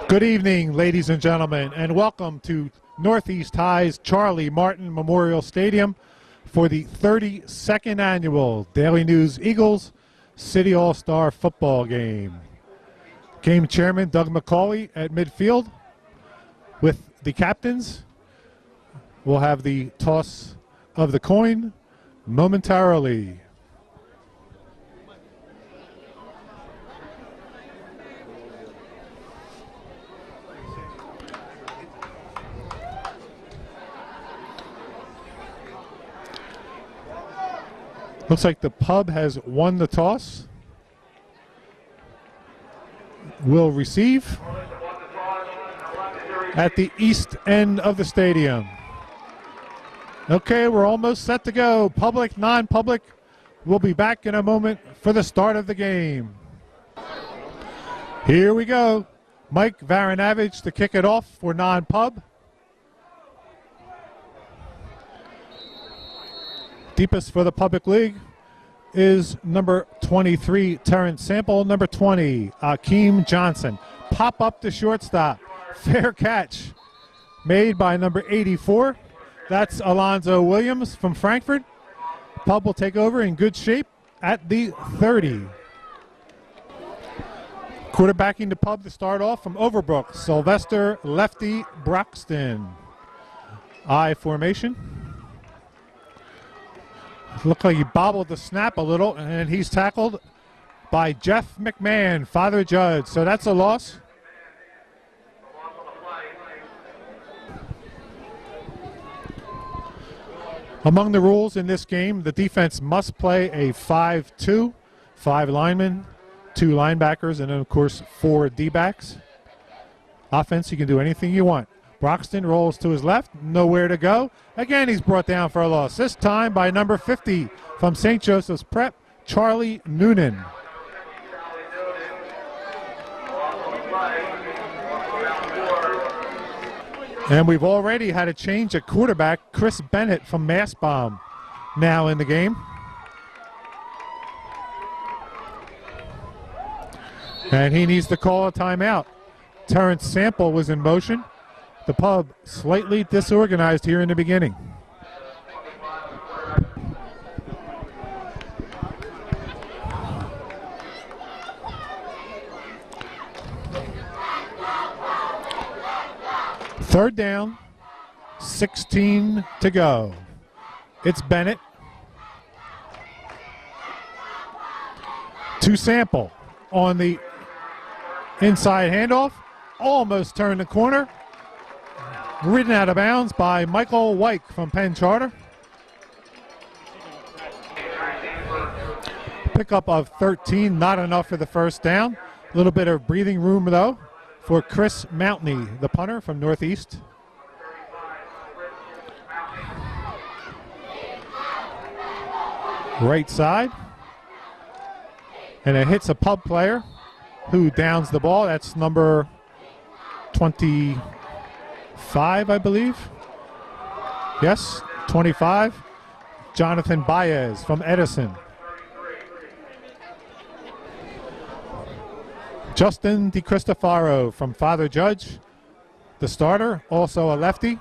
Good evening, ladies and gentlemen, and welcome to Northeast High's Charlie Martin Memorial Stadium for the 32nd annual Daily News Eagles City All-Star Football Game. Game chairman Doug McCauley at midfield with the captains. We'll have the toss of the coin momentarily. Looks like the pub has won the toss. Will receive at the east end of the stadium. Okay, we're almost set to go. Public, non-public. We'll be back in a moment for the start of the game. Here we go. Mike Varanavage to kick it off for non-pub. Deepest for the Public League is number 23, Terrence Sample. Number 20, Akeem Johnson. Pop up to shortstop. Fair catch made by number 84. That's Alonzo Williams from Frankfurt. Pub will take over in good shape at the 30. Quarterbacking the Pub to start off from Overbrook, Sylvester Lefty Broxton. I formation. Looked like he bobbled the snap a little, and he's tackled by Jeff McMahon, Father Judge. So that's a loss. Among the rules in this game, the defense must play a 5-2, 5 linemen, 2 linebackers, and then, of course, 4 D-backs. Offense, you can do anything you want. Broxton rolls to his left, nowhere to go. Again, he's brought down for a loss, this time by number 50 from St. Joseph's Prep, Charlie Noonan. And we've already had a change at quarterback. Chris Bennett from Mastbaum now in the game. And he needs to call a timeout. Terrence Sample was in motion. The Pub slightly disorganized here in the beginning. Third down, 16 to go. It's Bennett to Sample on the inside handoff. Almost turned the corner. Ridden out of bounds by Michael Wyke from Penn Charter. Pickup of 13, not enough for the first down. A little bit of breathing room, though, for Chris Mountney, the punter from Northeast. Right side. And it hits a Pub player who downs the ball. That's number 25, I believe. Yes, 25. Jonathan Baez from Edison. Justin DiCristofaro from Father Judge, the starter, also a lefty.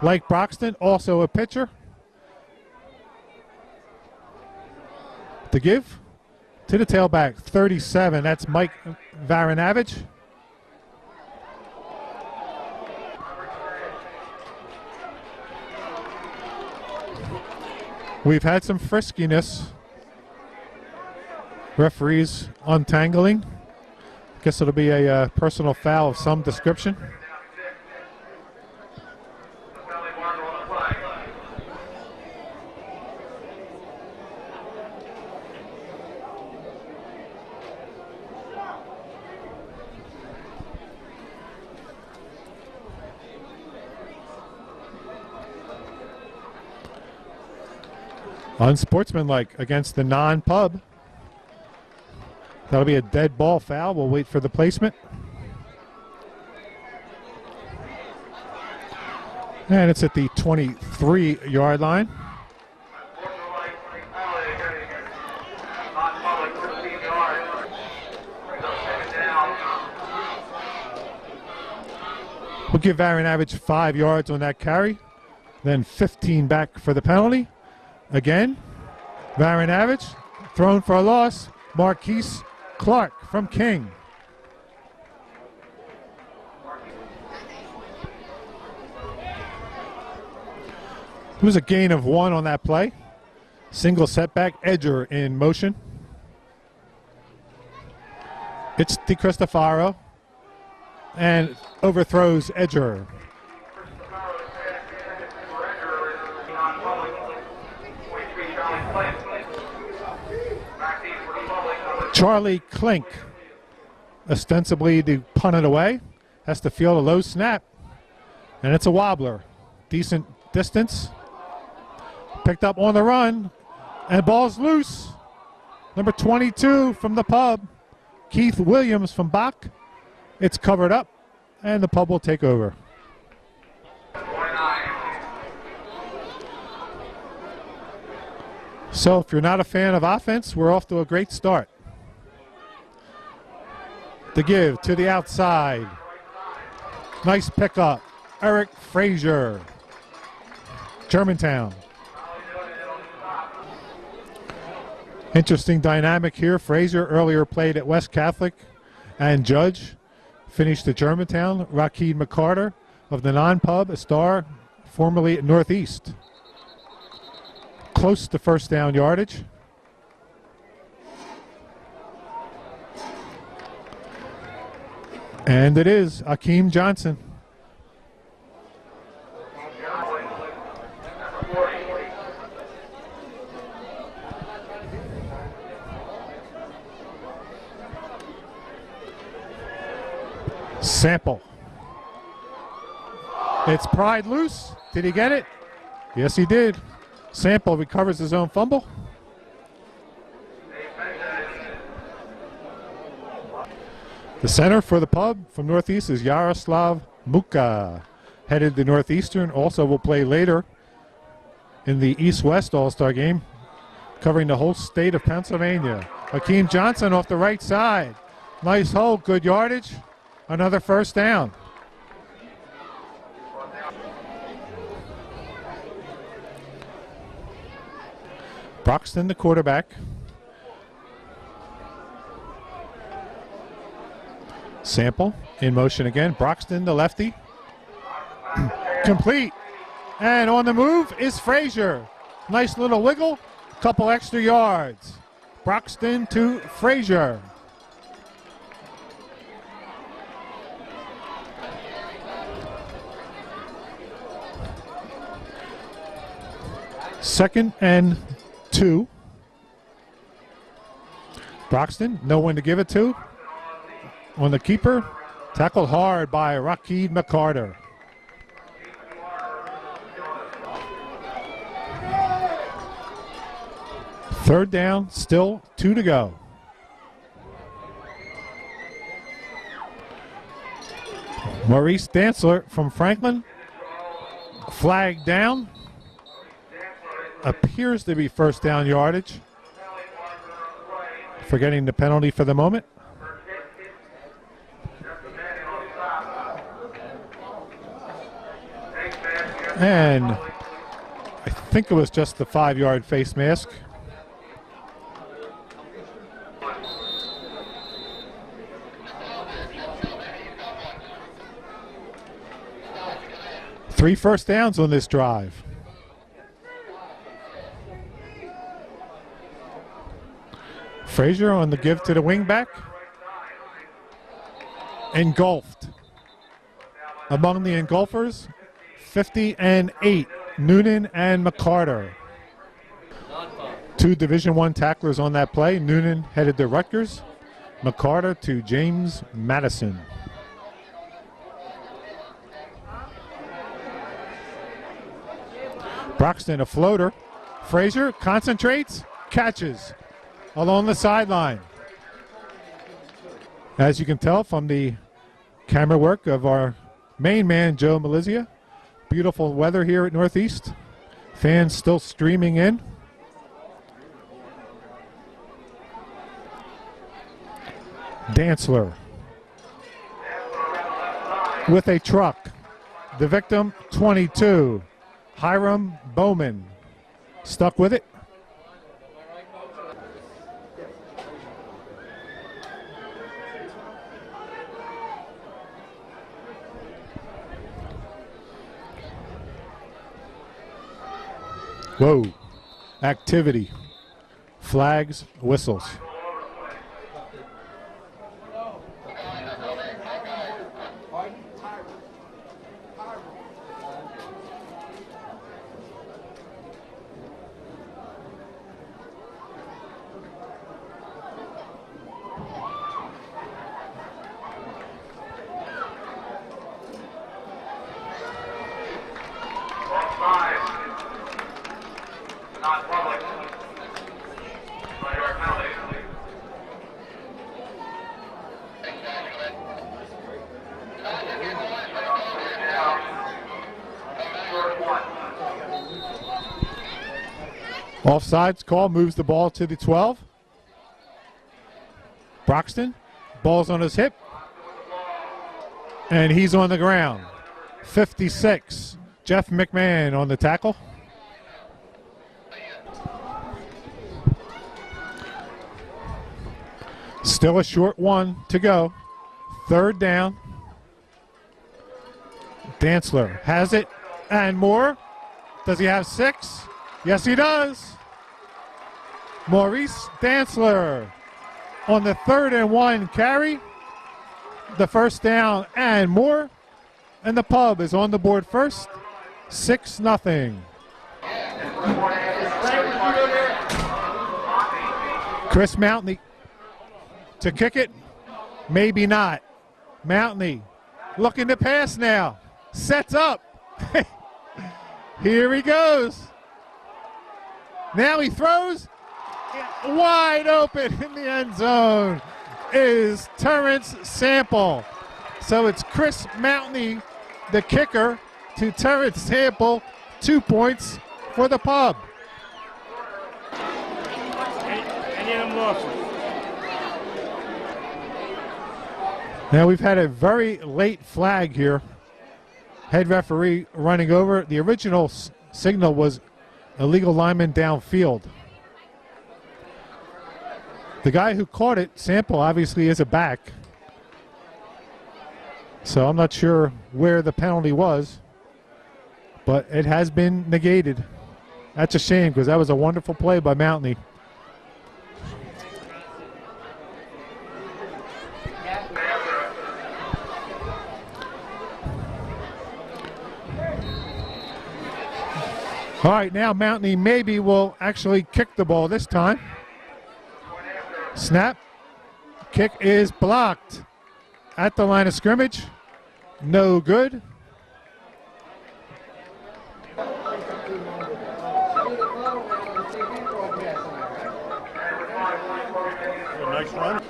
Like Broxton, also a pitcher. To give to the tailback, 37. That's Mike Varanavage. We've had some friskiness. Referees untangling. Guess it'll be a personal foul of some description. Unsportsmanlike against the non-Pub. That'll be a dead ball foul. We'll wait for the placement. And it's at the 23-yard line. We'll give Varanavich 5 yards on that carry, then 15 back for the penalty. Again, Varanavich thrown for a loss. Marquise Clark from King. It was a gain of 1 on that play. Single setback, Edger in motion. It's De Cristofaro and overthrows Edger. Charlie Klink, ostensibly to punt it away, has to field a low snap, and it's a wobbler. Decent distance. Picked up on the run, and ball's loose. Number 22 from the pub, Keith Williams from Bach. It's covered up, and the pub will take over. So if you're not a fan of offense, we're off to a great start. The give to the outside. Nice pickup. Eric Frazier, Germantown. Interesting dynamic here. Frazier earlier played at West Catholic and Judge. Finished at Germantown. Rakid McCarter of the non-pub, a star, formerly at Northeast. Close to first down yardage. And it is Akeem Johnson. Sample. It's pried loose. Did he get it? Yes, he did. Sample recovers his own fumble. The center for the pub from Northeast is Yaroslav Muka, headed to Northeastern. Also will play later in the East-West All-Star game, covering the whole state of Pennsylvania. Akeem Johnson off the right side. Nice hold, good yardage. Another first down. Broxton, the quarterback. Sample in motion again. Broxton, the lefty. Complete. And on the move is Frazier. Nice little wiggle. Couple extra yards. Broxton to Frazier. Second and 2. Broxton, no one to give it to. On the keeper, tackled hard by Rakid McCarter. Third down, still 2 to go. Maurice Dantzler from Franklin, flag down. Appears to be first down yardage. Forgetting the penalty for the moment. And I think it was just the 5-yard face mask. Three first downs on this drive. Frazier on the give to the wingback. Engulfed. Among the engulfers, 50-8, Noonan and McCarter. 2 Division I tacklers on that play. Noonan headed to Rutgers. McCarter to James Madison. Broxton, a floater. Frazier concentrates, catches along the sideline. As you can tell from the camera work of our main man, Joe Malizia, beautiful weather here at Northeast. Fans still streaming in. Dantzler with a truck. The victim, 22. Hiram Bowman. Stuck with it. Whoa. Activity. Flags, whistles. Offsides call, moves the ball to the 12. Broxton, ball's on his hip. And he's on the ground. 56. Jeff McMahon on the tackle. Still a short one to go. Third down. Dantzler has it and more. Does he have 6? Yes, he does. Maurice Dantzler on the 3rd and 1 carry. The first down and more. And the Pub is on the board first. 6-0. Chris Mountney to kick it. Maybe not. Mountney looking to pass now. Sets up. Here he goes. Now he throws. Wide open in the end zone is Terrence Sample. So it's Chris Mountney, the kicker, to Terrence Sample. 2 points for the Pub. Any of them losses? Now we've had a very late flag here. Head referee running over. The original signal was illegal lineman downfield. The guy who caught it, Sample, obviously is a back. So I'm not sure where the penalty was, but it has been negated. That's a shame because that was a wonderful play by Mountney. All right, now Mountney maybe will actually kick the ball this time. Snap. Kick is blocked at the line of scrimmage. No good. Nice run.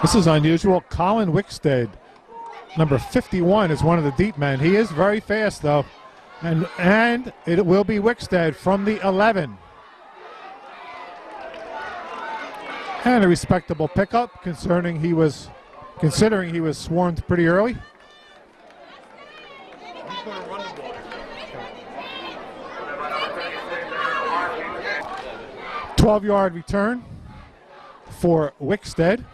This is unusual. Colin Wickstead, number 51, is one of the deep men. He is very fast, though. And it will be Wickstead from the 11. And a respectable pickup, considering he was swarmed pretty early. He's going to run the ball. 12-yard return for Wickstead.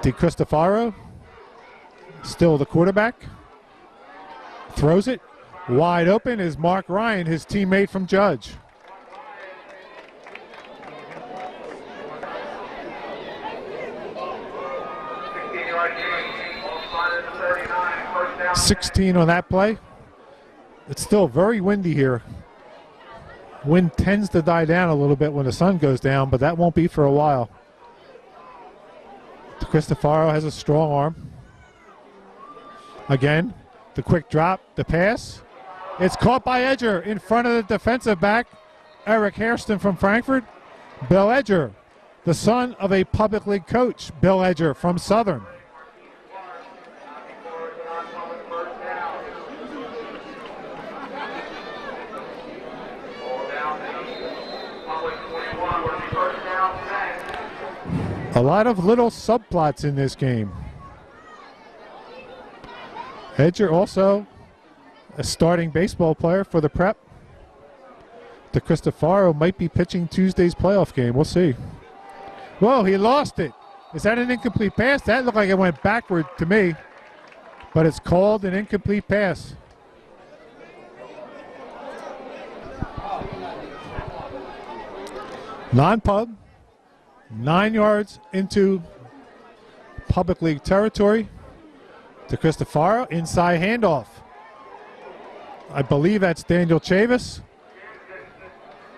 DeCristofaro, still the quarterback. Throws it. Wide open is Mark Ryan, his teammate from Judge. $16 on that play. It's still very windy here. Wind tends to die down a little bit when the sun goes down, but that won't be for a while. Cristofaro has a strong arm. Again, the quick drop, the pass. It's caught by Edger in front of the defensive back, Eric Hairston from Frankfurt. Bill Edger, the son of a public league coach, Bill Edger from Southern. A lot of little subplots in this game. Edger also a starting baseball player for the Prep. DeCristofaro might be pitching Tuesday's playoff game. We'll see. Whoa, he lost it. Is that an incomplete pass? That looked like it went backward to me, but it's called an incomplete pass. Non-pub, 9 yards into public league territory. DeCristofaro, inside handoff. I believe that's Daniel Chavis.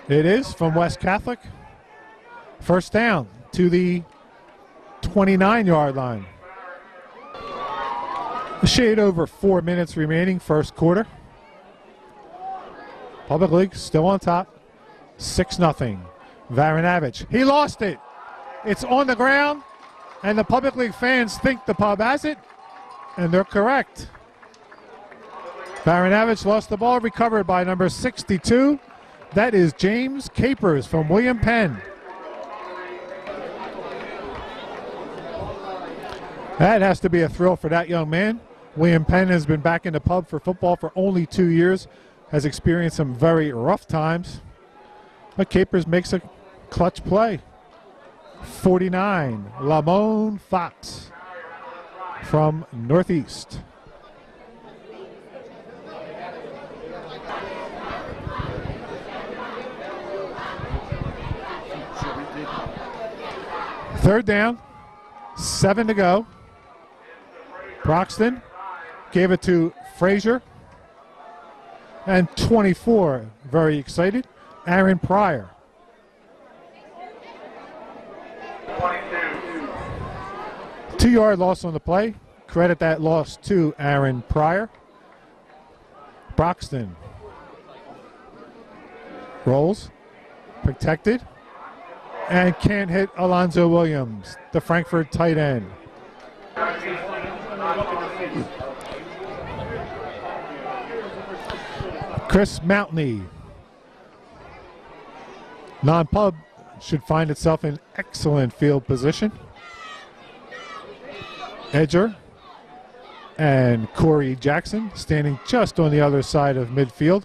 It is from West Catholic. First down to the 29-yard line. A shade over 4 minutes remaining, first quarter. Public League still on top, 6-0. Varanavich, he lost it. It's on the ground, and the Public League fans think the pub has it, and they're correct. Varanavich lost the ball, recovered by number 62. That is James Capers from William Penn. That has to be a thrill for that young man. William Penn has been back in the pub for football for only 2 years, has experienced some very rough times. But Capers makes a clutch play. 49, Lamone Fox from Northeast. Third down, 7 to go. Broxton gave it to Frazier. And 24, very excited, Aaron Pryor. 2-yard loss on the play. Credit that loss to Aaron Pryor. Broxton rolls, protected, and can't hit Alonzo Williams, the Frankfurt tight end. Chris Mountney. Non-pub should find itself in excellent field position. Edger and Corey Jackson standing just on the other side of midfield.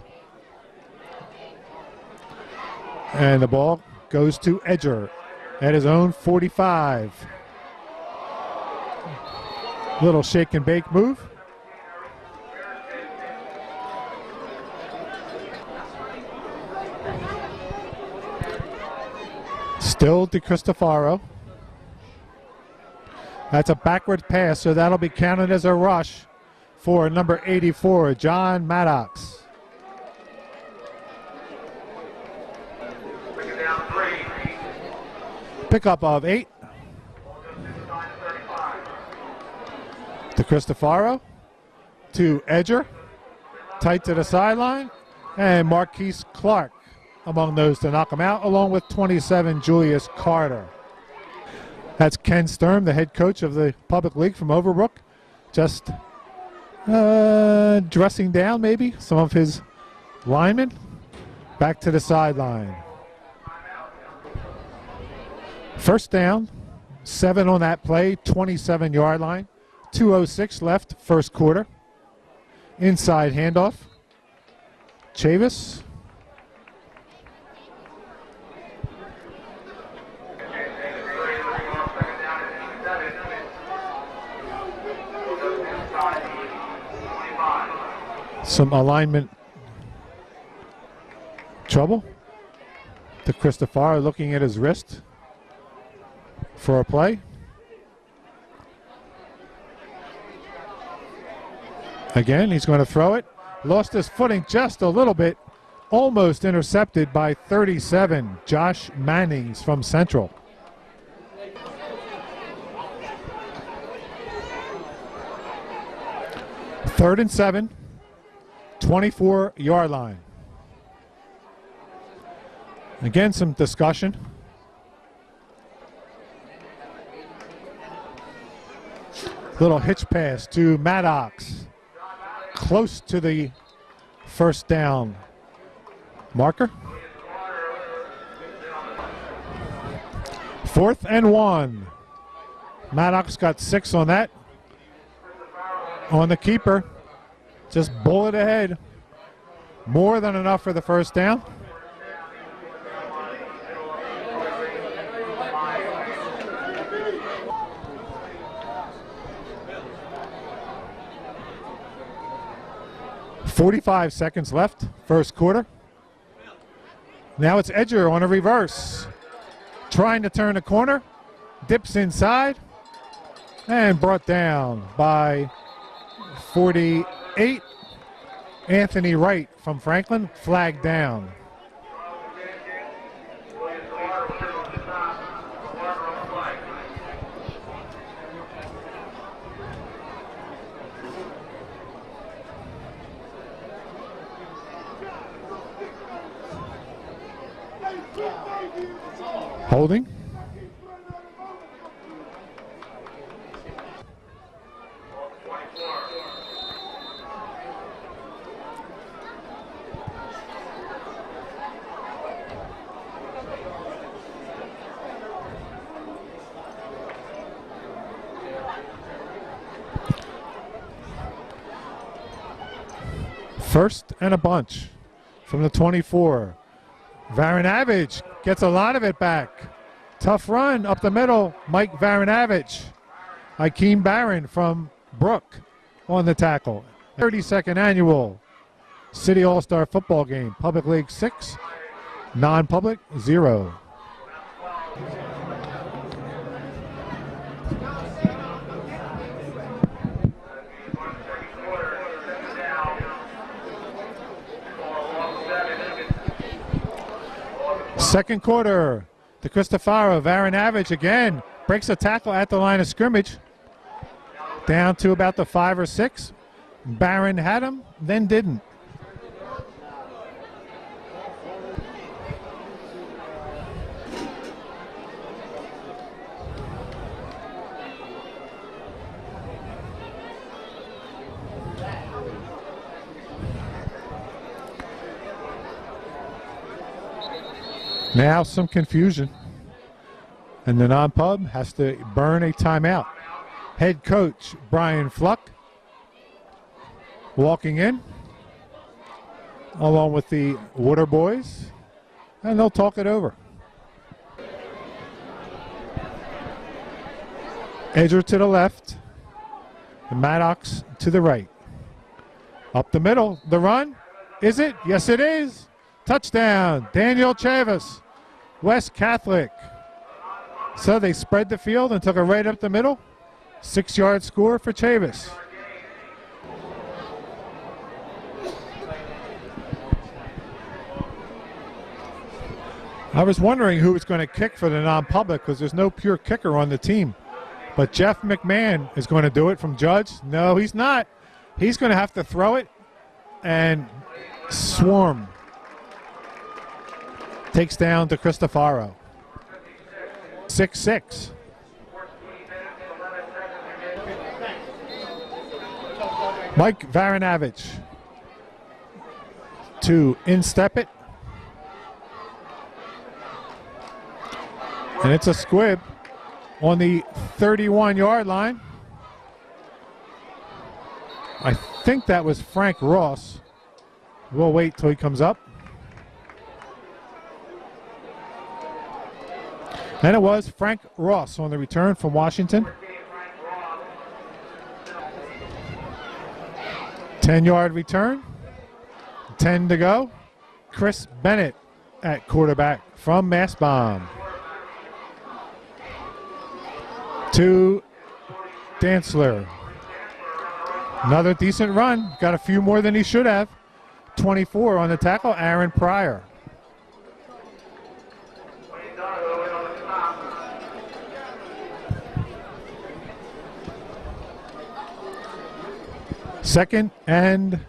And the ball goes to Edger at his own 45. Little shake and bake move. Still DeCristofaro. That's a backward pass, so that'll be counted as a rush for number 84, John Maddox. Pickup of 8. DeCristofaro to Edger, tight to the sideline, and Marquise Clark among those to knock him out, along with 27, Julius Carter. That's Ken Sturm, the head coach of the Public League from Overbrook, just dressing down maybe some of his linemen. Back to the sideline. First down, 7 on that play, 27-yard line. 2:06 left, first quarter. Inside handoff. Chavis. Some alignment trouble. DeCristofaro looking at his wrist for a play. Again, he's going to throw it. Lost his footing just a little bit. Almost intercepted by 37, Josh Mannings from Central. Third and 7, 24-yard line. Again, some discussion. Little hitch pass to Maddox. Close to the first down marker. 4th and 1. Maddox got 6 on that. On the keeper, just bullet ahead. More than enough for the first down. .45 seconds left, first quarter. Now it's Edger on a reverse. Trying to turn the corner. Dips inside. And brought down by 48. Anthony Wright from Franklin, flagged down. Holding. First and a bunch from the 24. Varanavich gets a lot of it back. Tough run up the middle. Mike Varanavich. Hakeem Barron from Brook on the tackle. 32nd annual City All-Star football game. Public League 6, non-public 0. Second quarter, the Cristofaro. Varanavich again breaks a tackle at the line of scrimmage. Down to about the 5 or 6. Barron had him, then didn't. Now some confusion, and the non-pub has to burn a timeout. Head coach Brian Fluck walking in along with the Water Boys, and they'll talk it over. Edger to the left, and Maddox to the right. Up the middle, the run. Is it? Yes, it is. Touchdown, Daniel Chavis, West Catholic. So they spread the field and took it right up the middle. 6-yard score for Chavis. I was wondering who was going to kick for the non-public because there's no pure kicker on the team. But Jeff McMahon is going to do it from Judge. No, he's not. He's going to have to throw it and swarm. Takes down to Cristofaro. 6-6. Mike Varanavich to instep it. And it's a squib on the 31-yard line. I think that was Frank Ross. We'll wait till he comes up. And it was Frank Ross on the return from Washington. 10-yard return. 10 to go. Chris Bennett at quarterback from Mastbaum. To Dantzler. Another decent run. Got a few more than he should have. 24 on the tackle, Aaron Pryor. Second and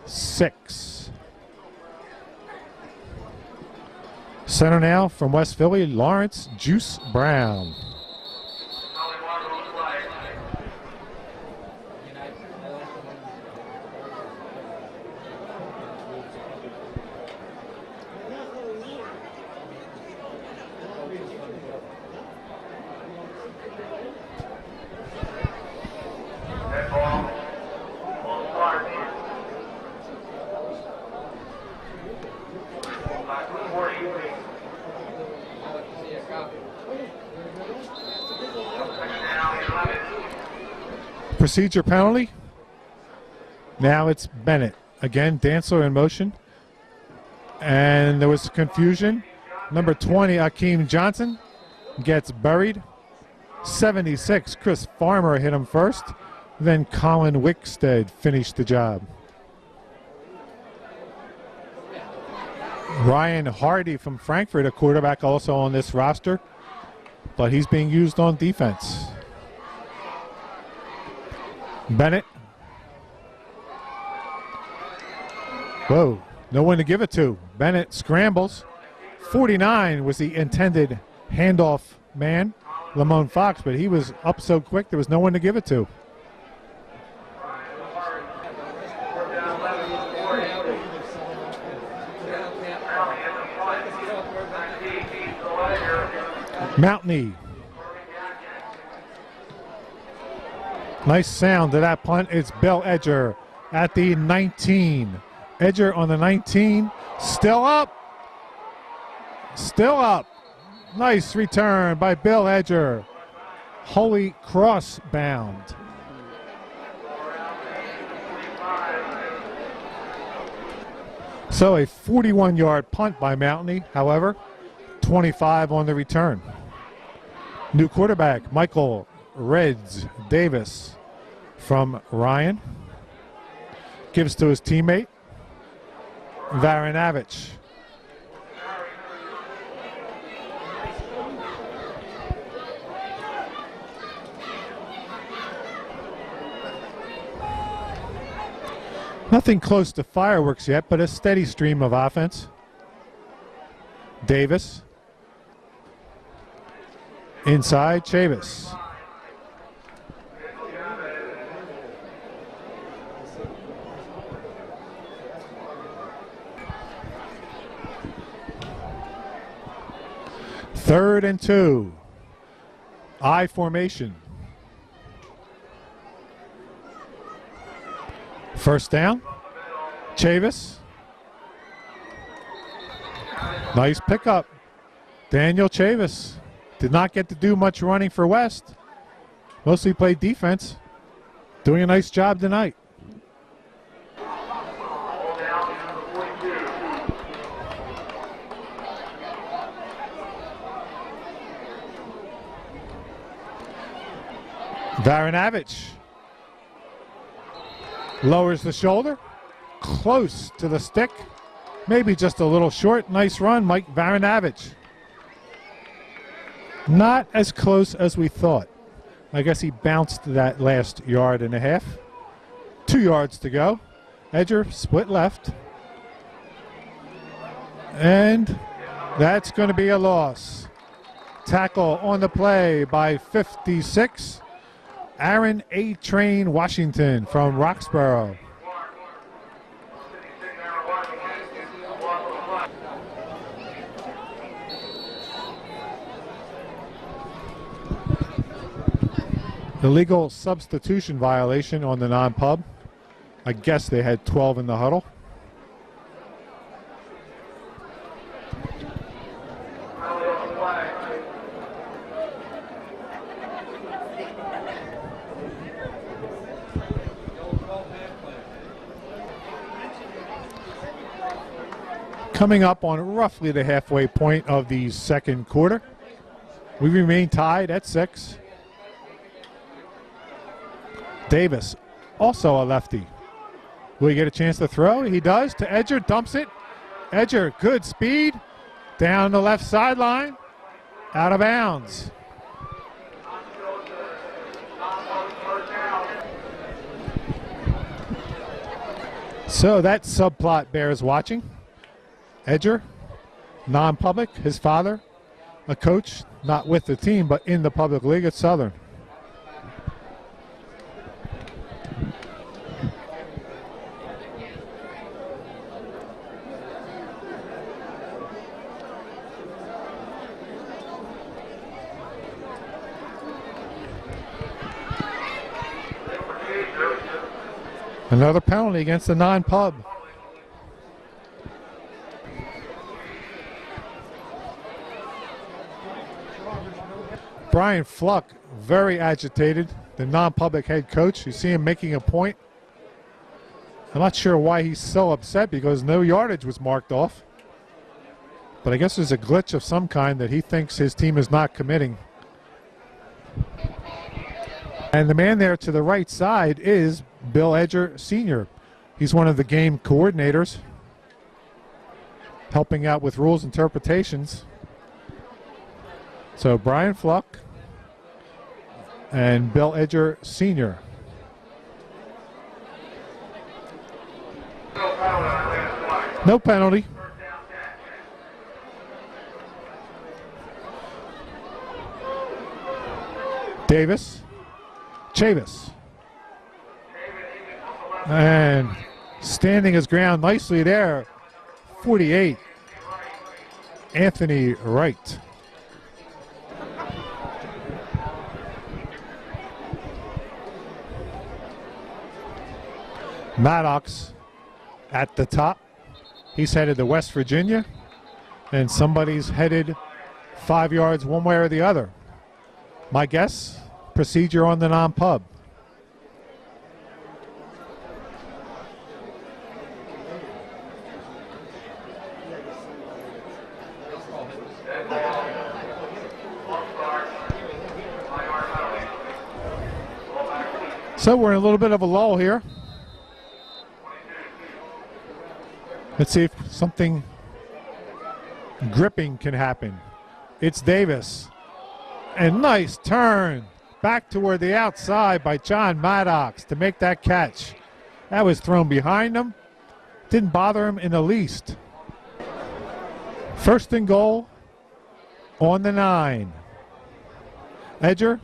6. Center now from West Philly, Lawrence Juice Brown. Procedure penalty. Now it's Bennett. Again, Dantzler in motion. And there was confusion. Number 20, Akeem Johnson, gets buried. 76, Chris Farmer hit him first. Then Colin Wickstead finished the job. Ryan Hardy from Frankfurt, a quarterback also on this roster, but he's being used on defense. Bennett. Whoa, no one to give it to. Bennett scrambles. 49 was the intended handoff man, Lamone Fox, but he was up so quick there was no one to give it to. Mountney. Nice sound to that punt. It's Bill Edger at the 19. Edger on the 19. Still up. Still up. Nice return by Bill Edger. Holy Cross bound. So a 41-yard punt by Mountney, however, 25 on the return. New quarterback, Michael Reds Davis from Ryan. Gives to his teammate, Varanavich. Nothing close to fireworks yet, but a steady stream of offense. Davis. Inside, Chavis. Third and 2. I formation. First down. Chavis. Nice pickup. Daniel Chavis. Did not get to do much running for West. Mostly played defense. Doing a nice job tonight. Varanavich lowers the shoulder, close to the stick, maybe just a little short. Nice run, Mike Varanavich. Not as close as we thought. I guess he bounced that last yard and a half. 2 yards to go. Edger split left. And that's going to be a loss. Tackle on the play by 56. Aaron A-Train Washington from Roxborough. Illegal substitution violation on the non-pub. I guess they had 12 in the huddle. Coming up on roughly the halfway point of the second quarter. We remain tied at 6. Davis, also a lefty. Will he get a chance to throw? He does to Edger, dumps it. Edger, good speed. Down the left sideline. Out of bounds. So that subplot bears watching. Edger, non-public, his father, a coach, not with the team, but in the public league at Southern. Another penalty against the non-pub. Brian Fluck, very agitated. the non-public head coach. You see him making a point. I'm not sure why he's so upset because no yardage was marked off. But I guess there's a glitch of some kind that he thinks his team is not committing. And the man there to the right side is Bill Edger Sr. He's one of the game coordinators, helping out with rules interpretations. So Brian Fluck and Bill Edger Sr. No penalty. Davis. Chavis. And standing his ground nicely there, 48, Anthony Wright. Maddox at the top. He's headed to West Virginia, and somebody's headed 5 yards one way or the other. My guess, procedure on the non-pub. So we're in a little bit of a lull here. Let's see if something gripping can happen. It's Davis. And nice turn back toward the outside by John Maddox to make that catch. That was thrown behind him. Didn't bother him in the least. First and goal on the 9. Edger,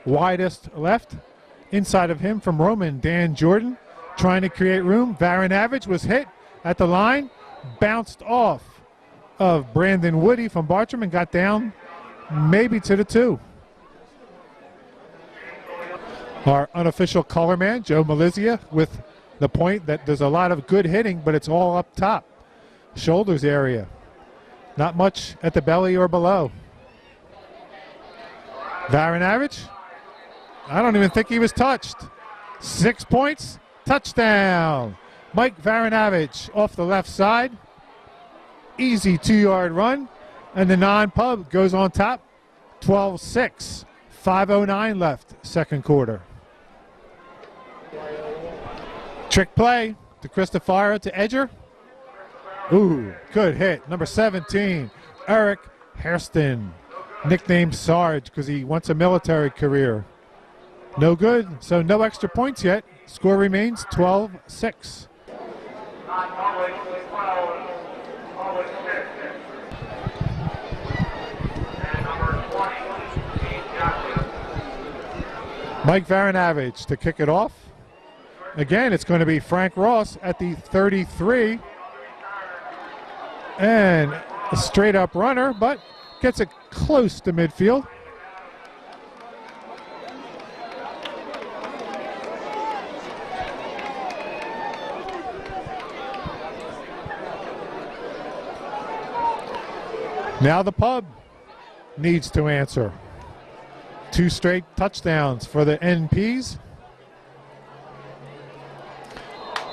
widest left. Inside of him from Roman, Dan Jordan, trying to create room. Varanavage was hit at the line, bounced off of Brandon Woody from Bartram and got down maybe to the 2. Our unofficial color man, Joe Malizia, with the point that there's a lot of good hitting, but it's all up top, shoulders area. Not much at the belly or below. Varanavage, I don't even think he was touched. 6 points, touchdown. Mike Varanavage off the left side. Easy 2-yard run. And the non-pub goes on top. 12-6. 5:09 left, second quarter. Trick play to Christopher to Edger. Ooh, good hit. Number 17, Eric Hairston. Nicknamed Sarge because he wants a military career. No good, so no extra points yet. Score remains 12-6. Mike Varanavage to kick it off. Again, it's going to be Frank Ross at the 33. And a straight up runner, but gets it close to midfield. Now the pub needs to answer. 2 straight touchdowns for the NPs.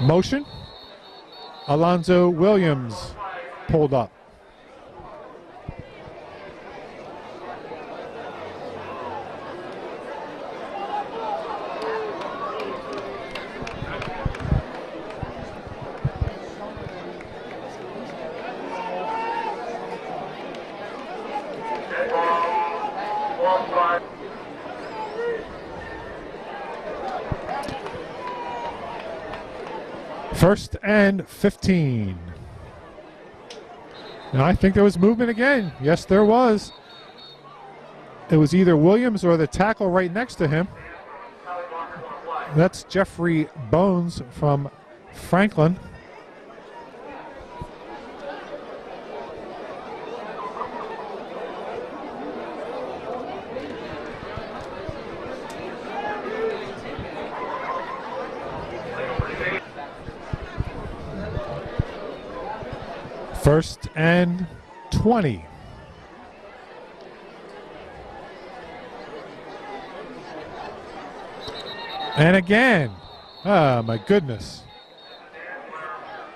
Motion. Alonzo Williams pulled up. First and 15. Now I think there was movement again. Yes, there was. It was either Williams or the tackle right next to him. That's Jeffrey Bones from Franklin. First and 20. And again. Oh, my goodness.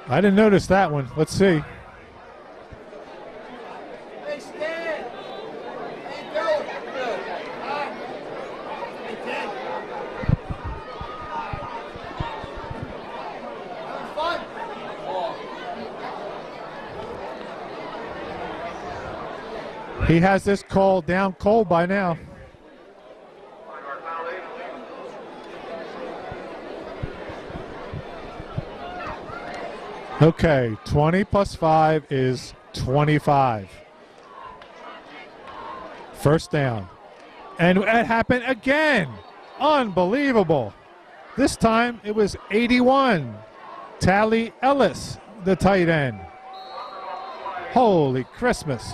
I didn't notice that one. Let's see. Hey, Stan! How you doing? Good. Hi. Hey, Ted. Having fun? Oh. He has this call down cold by now. Okay, 20 plus 5 is 25. First down. And it happened again. Unbelievable. This time it was 81. Tally Ellis, the tight end. Holy Christmas.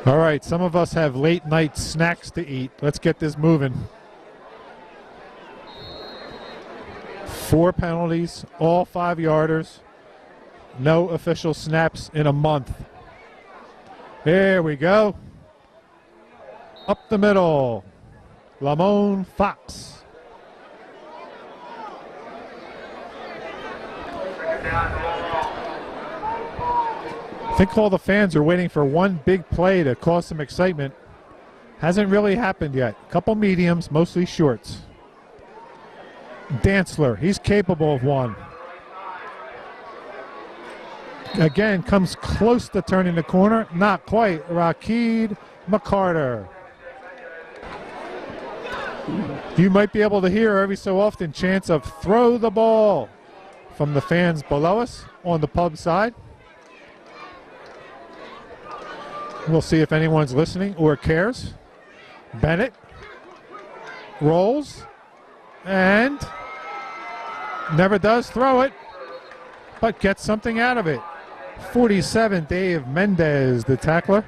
All right, some of us have late night snacks to eat. Let's get this moving. 4 penalties, all 5-yarders. No official snaps in a month. There we go. Up the middle. Lamone Fox. I think all the fans are waiting for one big play to cause some excitement. Hasn't really happened yet. A couple mediums, mostly shorts. Dantzler, he's capable of one. Again, comes close to turning the corner. Not quite. Rakeed McCarter. You might be able to hear every so often chants of "throw the ball" from the fans below us on the pub side. We'll see if anyone's listening or cares. Bennett rolls and never does throw it, but gets something out of it. 47, Dave Mendez, the tackler.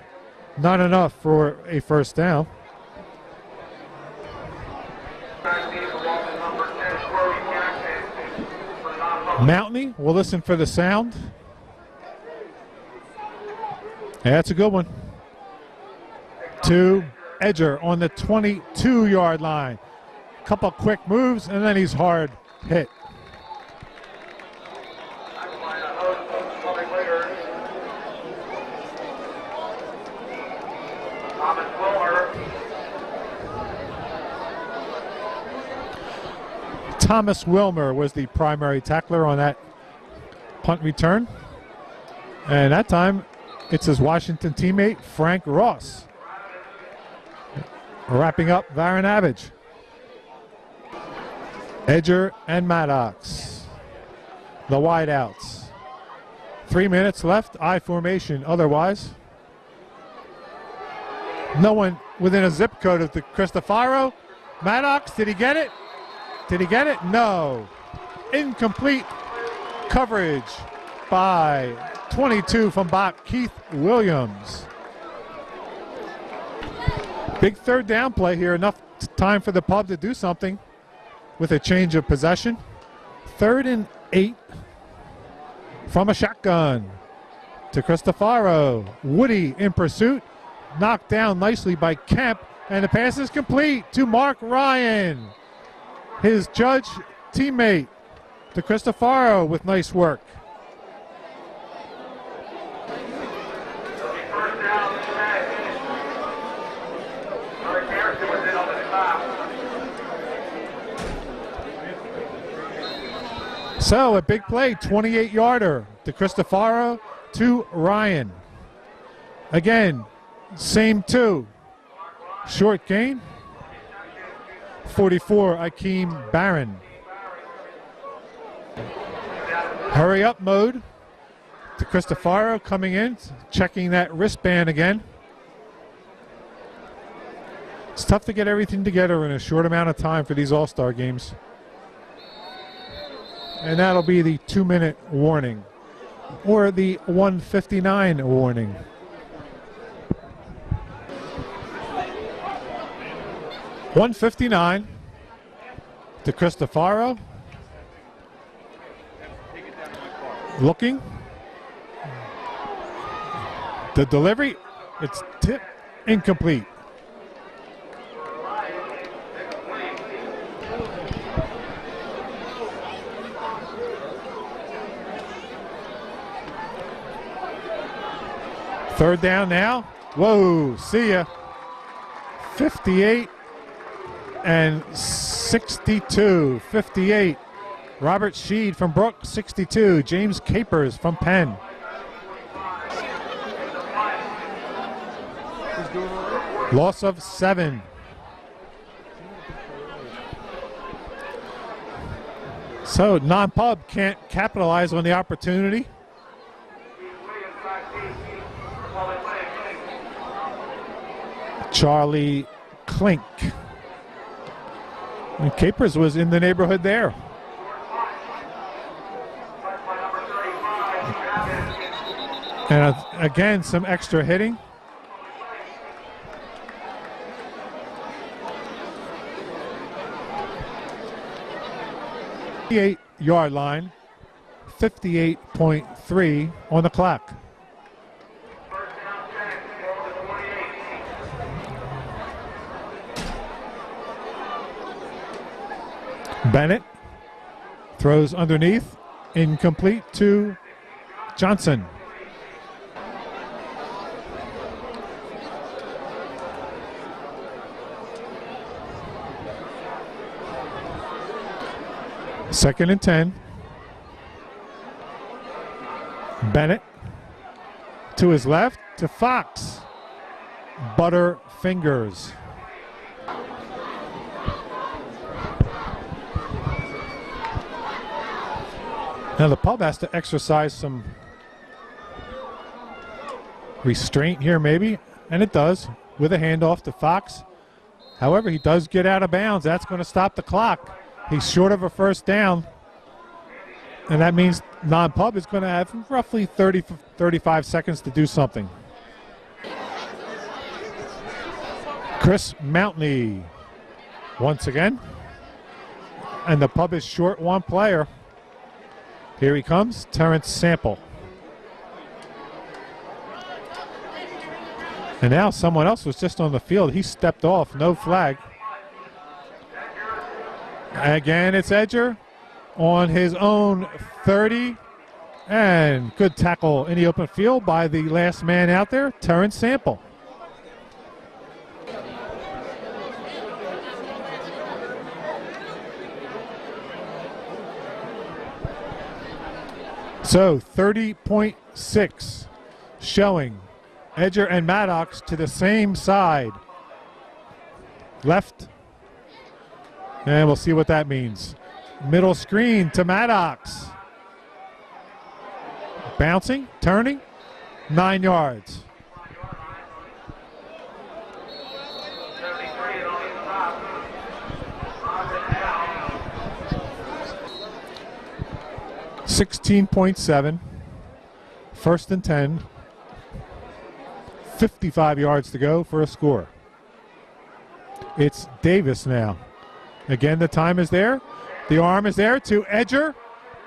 Not enough for a first down. Mountney, we'll listen for the sound. Yeah, that's a good one. To Edger on the 22-yard line. Couple quick moves, and then he's hard hit. Thomas Wilmer was the primary tackler on that punt return. And that time, it's his Washington teammate, Frank Ross. Wrapping up Varon Abbage. Edger and Maddox, the wideouts. 3 minutes left, I formation otherwise. No one within a zip code of the Cristofaro. Maddox, did he get it? Did he get it? No. Incomplete coverage by 22 from Bach, Keith Williams. Big third down play here. Enough time for the pub to do something with a change of possession. 3rd and 8 from a shotgun to Cristofaro. Woody in pursuit. Knocked down nicely by Kemp. And the pass is complete to Mark Ryan. His Judge teammate to Cristofaro with nice work. So a big play, 28-yarder to Cristofaro to Ryan. Again, same two. Short gain. 44, Akeem Barron. Hurry up mode to Cristofaro coming in, checking that wristband again. It's tough to get everything together in a short amount of time for these All-Star games. And that'll be the 2-minute warning, or the 1:59 warning. $1:59. to Cristofaro. Looking. The delivery, it's tipped incomplete. Third down now. Whoa, see ya. 58 and 62. 58. Robert Sheed from Brook, 62. James Capers from Penn. Loss of 7. So non-pub can't capitalize on the opportunity. Charlie Klink. And Capers was in the neighborhood there. And again, some extra hitting. The 8-yard line, 58.3 on the clock. Bennett throws underneath, incomplete to Johnson. Second and 10. Bennett to his left to Fox. Butterfingers. Now the pub has to exercise some restraint here maybe, and it does with a handoff to Fox. However, he does get out of bounds. That's going to stop the clock. He's short of a first down, and that means non-pub is going to have roughly 35 seconds to do something. Chris Mountney once again, and the pub is short one player. Here he comes, Terrence Sample. And now someone else was just on the field. He stepped off, no flag. Again, it's Edger on his own 30. And good tackle in the open field by the last man out there, Terrence Sample. So 30.6 showing Edger and Maddox to the same side. Left. And we'll see what that means. Middle screen to Maddox. Bouncing, turning, 9 yards. $16.7. First and 10. 55 yards to go for a score. It's Davis now. Again, the time is there. The arm is there to Edger.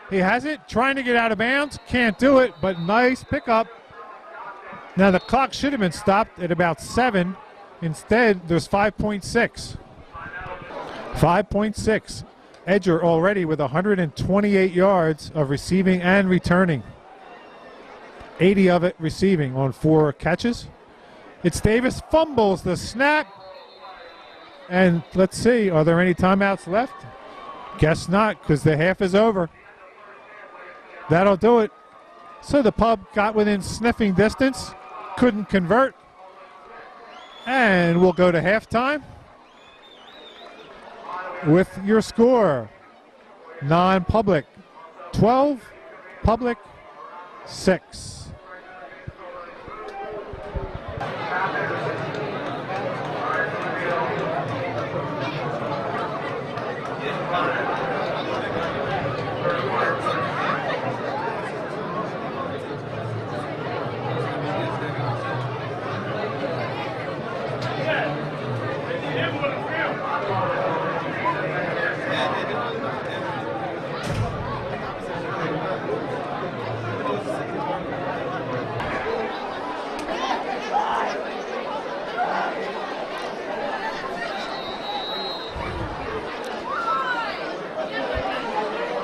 He has it, trying to get out of bounds. Can't do it, but nice pickup. Now the clock should have been stopped at about 7. Instead, there's 5.6. 5.6. Edger already with 128 yards of receiving and returning. 80 of it receiving on 4 catches. It's Davis, fumbles the snap. And let's see, are there any timeouts left? Guess not, because the half is over. That'll do it. So the pub got within sniffing distance, couldn't convert. And we'll go to halftime with your score. Non-public 12, public 6.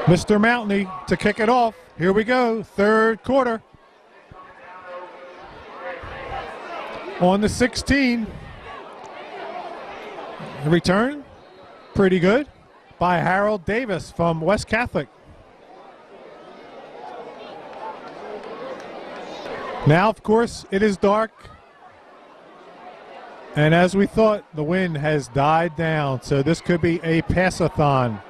Mr. Mountney to kick it off. Here we go, third quarter. On the 16. The return, pretty good, by Harold Davis from West Catholic. Now, of course, it is dark. And as we thought, the wind has died down, so this could be a pass-a-thon.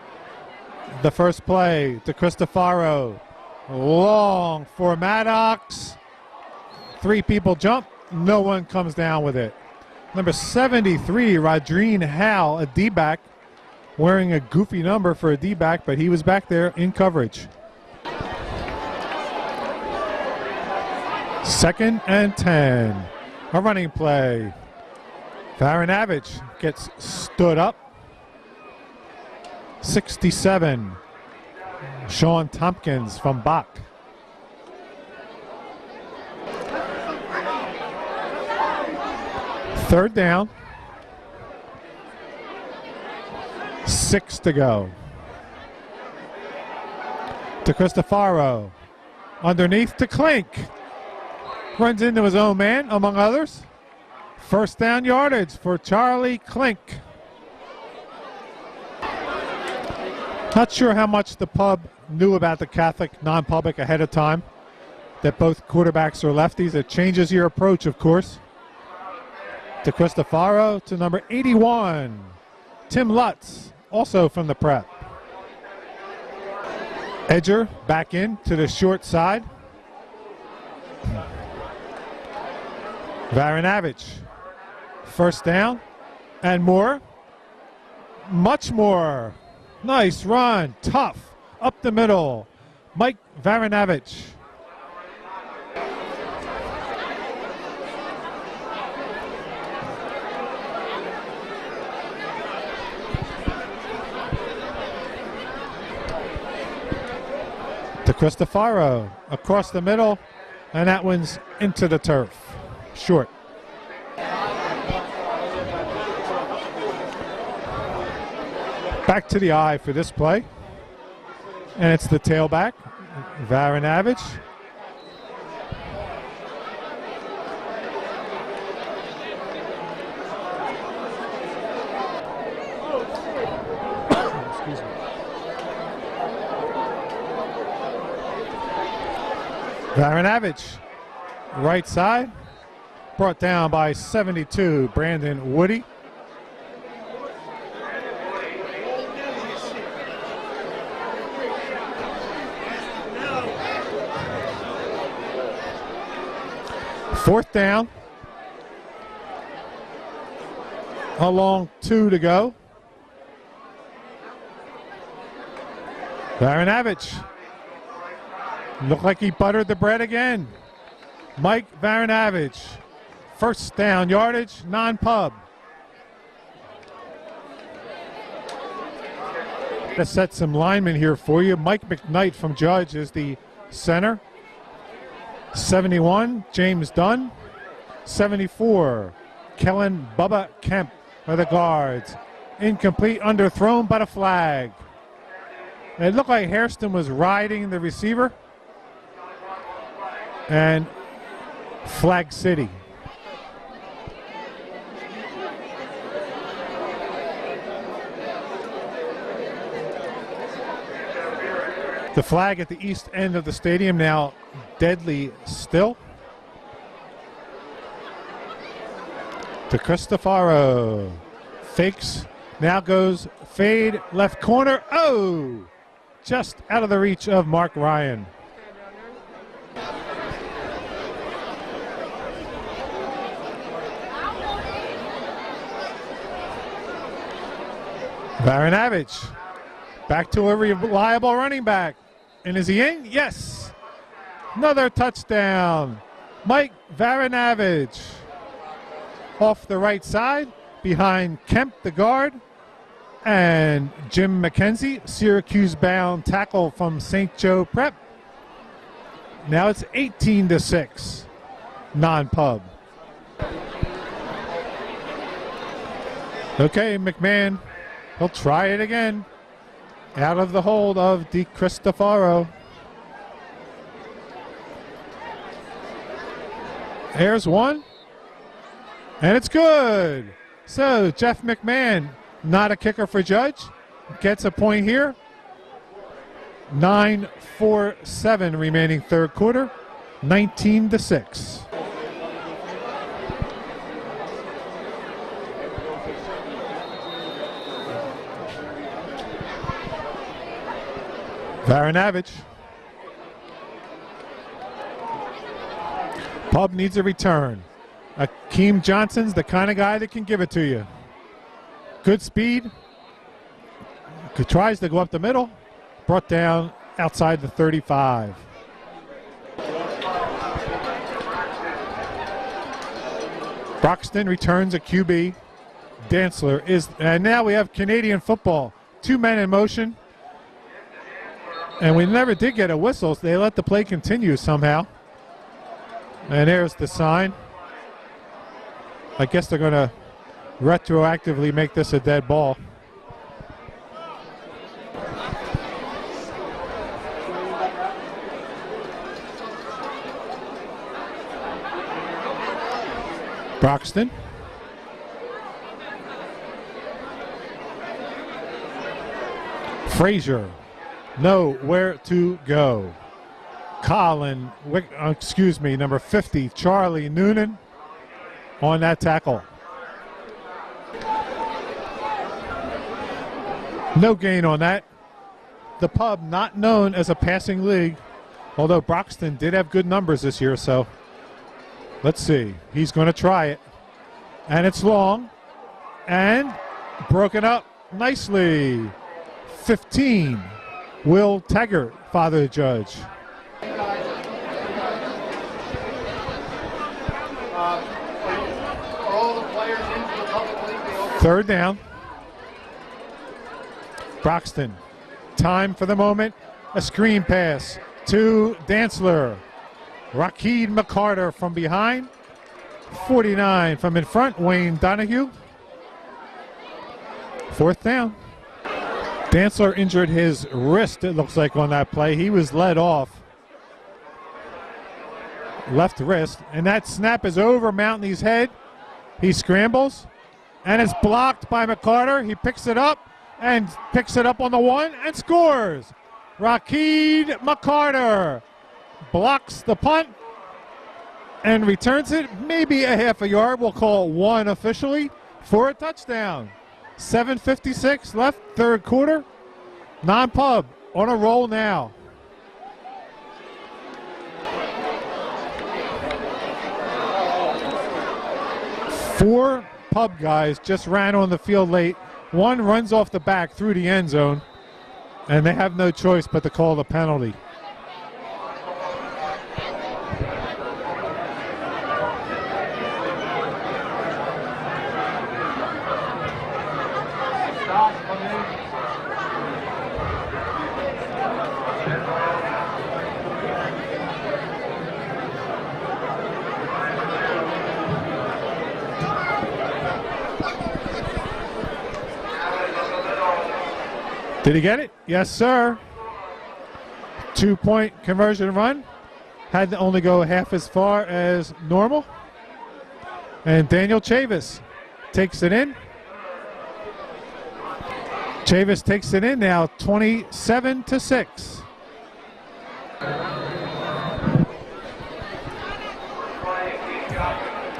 The first play to Cristofaro. Long for Maddox. 3 people jump. No one comes down with it. Number 73, Rodrine Howell, a D-back, wearing a goofy number for a D-back, but he was back there in coverage. 2nd and 10. A running play. Varanavich gets stood up. 67. Sean Tompkins from Bach. Third down. 6 to go. To Cristofaro. Underneath to Klink. Runs into his own man, among others. First down yardage for Charlie Klink. Not sure how much the pub knew about the Catholic non-public ahead of time, that both quarterbacks are lefties. It changes your approach, of course. To Cristofaro, to number 81, Tim Lutz, also from the prep. Edger back in to the short side. Varanavich, first down and more. Much more. Nice run, tough, up the middle. Mike Varanavich. To Cristofaro, across the middle, and that one's into the turf. Short. Back to the eye for this play. And it's the tailback, Varanavich. Excuse me. Varanavich, right side, brought down by 72, Brandon Woody. Fourth down. A long 2 to go. Varanavich. Looked like he buttered the bread again. Mike Varanavich. First down yardage, non-pub. To set some linemen here for you. Mike McKnight from Judge is the center. 71, James Dunn. 74, Kellen Bubba Kemp are the guards. Incomplete, underthrown, but a flag. It looked like Hairston was riding the receiver. And Flag City. The flag at the east end of the stadium now deadly still. To Cristofaro. Fakes. Now goes fade left corner. Oh! Just out of the reach of Mark Ryan. Varanavich. Back to a reliable running back. And is he in? Yes. Another touchdown. Mike Varanavich. Off the right side, behind Kemp, the guard, and Jim McKenzie, Syracuse-bound tackle from St. Joe Prep. Now it's 18-6, non-pub. Okay, McMahon, he'll try it again. Out of the hold of Di Cristofaro. There's one. And it's good. So Jeff McMahon, not a kicker for Judge, gets a point here. 9:47 remaining third quarter. 19-6. Varanavich. Pub needs a return. Akeem Johnson's the kind of guy that can give it to you. Good speed. Tries to go up the middle. Brought down outside the 35. Broxton returns a QB. Dantzler is, and now we have Canadian football. 2 men in motion. And we never did get a whistle, so they let the play continue somehow. And there's the sign. I guess they're going to retroactively make this a dead ball. Broxton. Frazier. Nowhere to go. Colin, number 50, Charlie Noonan on that tackle. No gain on that. The Pub not known as a passing league, although Broxton did have good numbers this year, so let's see. He's going to try it. And it's long and broken up nicely. 15. Will Taggart, Father Judge. Third down. Broxton. Time for the moment. A screen pass to Dantzler. Rakeed McCarter from behind. 49 from in front. Wayne Donahue. Fourth down. Dantzler injured his wrist, it looks like, on that play. He was led off. Left wrist. And that snap is over Mountney's head. He scrambles. And it's blocked by McCarter. He picks it up and picks it up on the one and scores. Rakeed McCarter blocks the punt and returns it maybe a half a yard. We'll call one officially for a touchdown. 7:56 left, third quarter. Non-Pub on a roll now. Four Pub guys just ran on the field late. One runs off the back through the end zone, and they have no choice but to call the penalty. Did he get it? Yes, sir. 2-point conversion run. Had to only go half as far as normal. And Daniel Chavis takes it in. Chavis takes it in now, 27-6.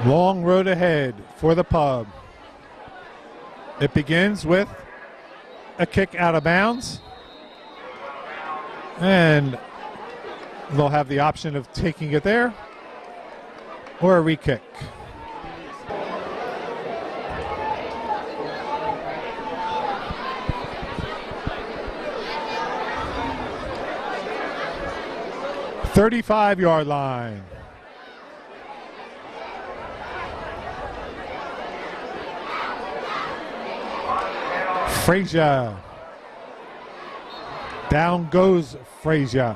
Long road ahead for the Pub. It begins with a kick out of bounds, and they'll have the option of taking it there or a re-kick. "35-yard line." Frazier. Down goes Frazier.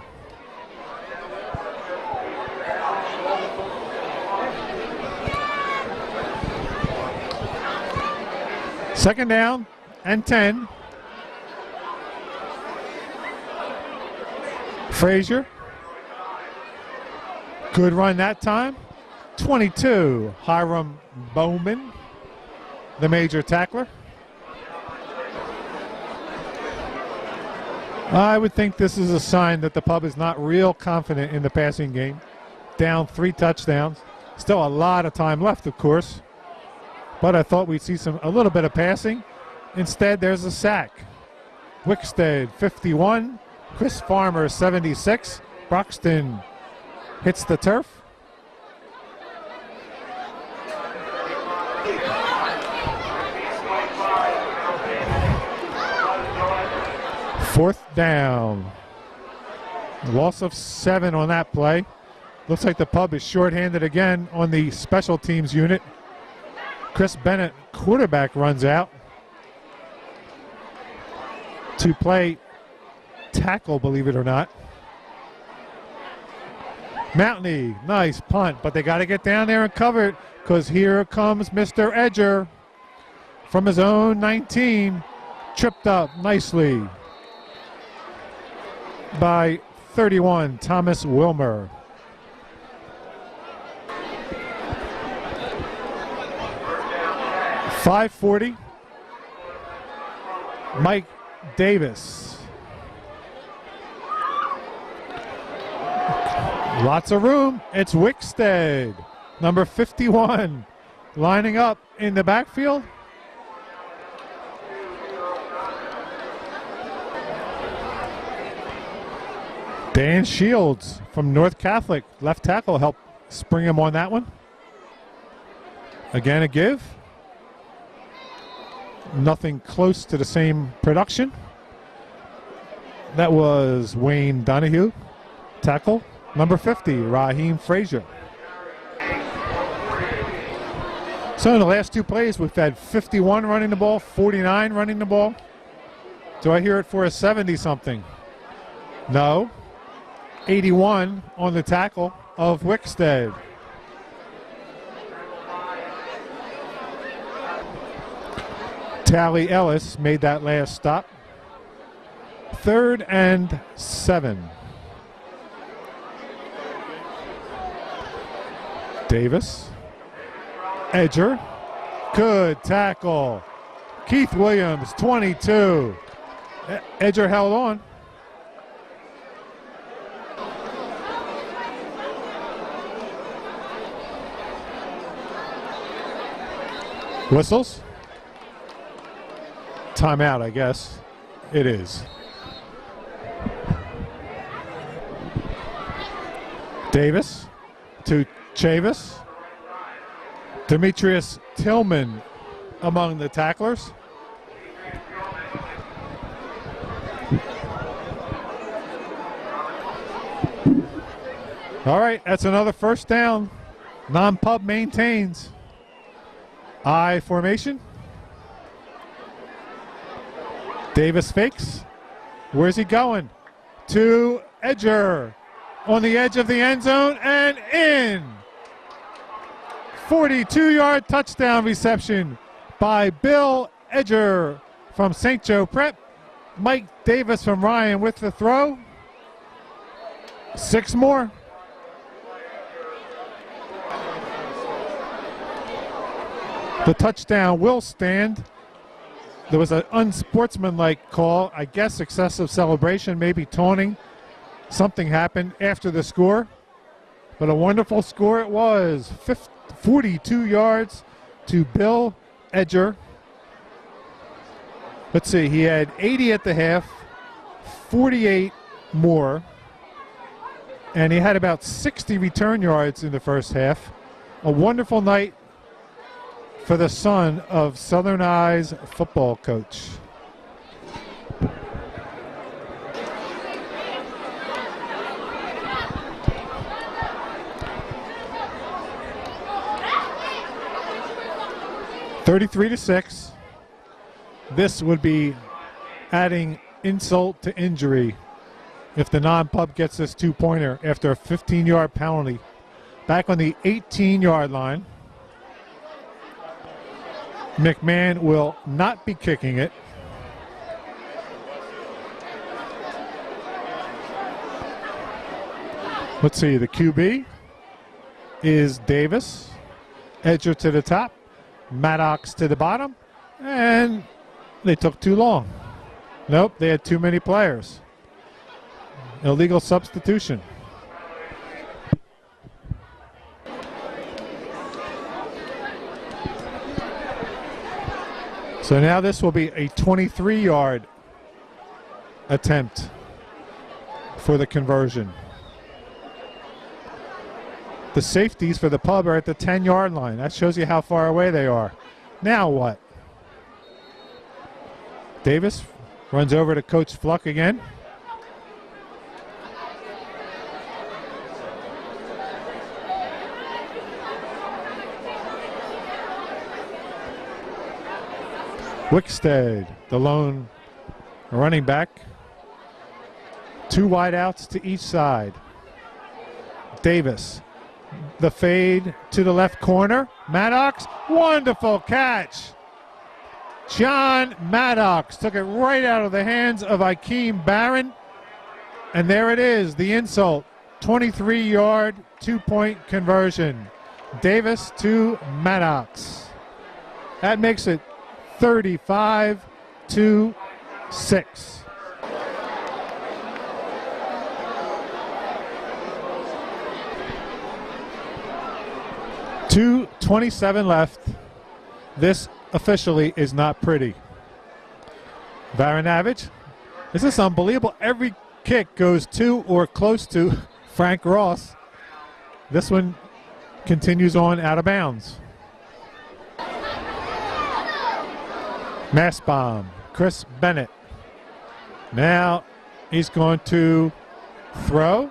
Second down and 10. Frazier. Good run that time. 22, Hiram Bowman, the major tackler. I would think this is a sign that the Pub is not real confident in the passing game. Down 3 touchdowns. Still a lot of time left, of course. But I thought we'd see a little bit of passing. Instead, there's a sack. Wickstead, 51. Chris Farmer, 76. Broxton hits the turf. Fourth down. Loss of 7 on that play. Looks like the Pub is shorthanded again on the special teams unit. Chris Bennett, quarterback, runs out to play tackle, believe it or not. Mountney, nice punt, but they got to get down there and cover it because here comes Mr. Edger from his own 19. Tripped up nicely by 31, Thomas Wilmer. .540, Mike Davis. Lots of room. It's Wickstead, number 51, lining up in the backfield. Dan Shields from North Catholic, left tackle, helped spring him on that one. Again, a give. Nothing close to the same production. That was Wayne Donahue, tackle. Number 50, Raheem Frazier. So in the last 2 plays, we've had 51 running the ball, 49 running the ball. Do I hear it for a 70-something? No. 81 on the tackle of Wickstead. Tally Ellis made that last stop. 3rd and 7. Davis. Edger. Good tackle. Keith Williams, 22. Edger held on. Whistles. Timeout, I guess. It is. Davis to Chavis. Demetrius Tillman among the tacklers. All right, that's another first down. Non-Pub maintains. I formation. Davis fakes. Where's he going? To Edger. On the edge of the end zone and in. 42-yard touchdown reception by Bill Edger from St. Joe Prep. Mike Davis from Ryan with the throw. 6 more. The touchdown will stand. There was an unsportsmanlike call, I guess excessive celebration, maybe taunting. Something happened after the score. But a wonderful score it was. 42 yards to Bill Edger. Let's see, he had 80 at the half, 48 more. And he had about 60 return yards in the first half. A wonderful night for the son of Southern Eyes football coach. (33-6). This would be adding insult to injury if the non-Pub gets this 2-pointer after a 15-yard penalty. Back on the 18-yard line. McMahon will not be kicking it. Let's see, the QB is Davis. Edger to the top, Maddox to the bottom, and they took too long. Nope, they had too many players. Illegal substitution. So now this will be a 23-yard attempt for the conversion. The safeties for the Pub are at the 10-yard line. That shows you how far away they are. Now what? Davis runs over to Coach Fluck again. Wickstead, the lone running back. Two wideouts to each side. Davis, the fade to the left corner. Maddox, wonderful catch. John Maddox took it right out of the hands of Akeem Barron. And there it is, the insult. 23-yard, two-point conversion. Davis to Maddox. That makes it 35-6. 2:27 left. This officially is not pretty. Varanavich, this is unbelievable. Every kick goes to or close to Frank Ross. This one continues on out of bounds. Mass bomb, Chris Bennett. Now he's going to throw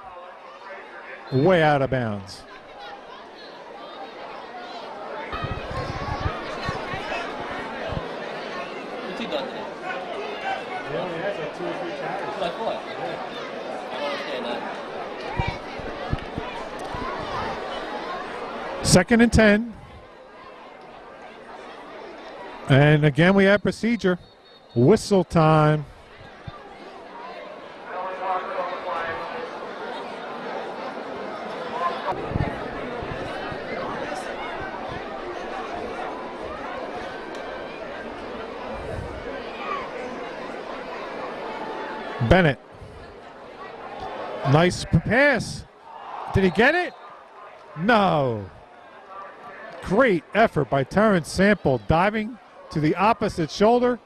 way out of bounds. What's he done today? He only has like 2 or 3 carries. Like what? I don't understand that. Second and 10. And again, we have procedure. Whistle time. Bennett. Nice pass. Did he get it? No. Great effort by Terrence Sample, diving to the opposite shoulder.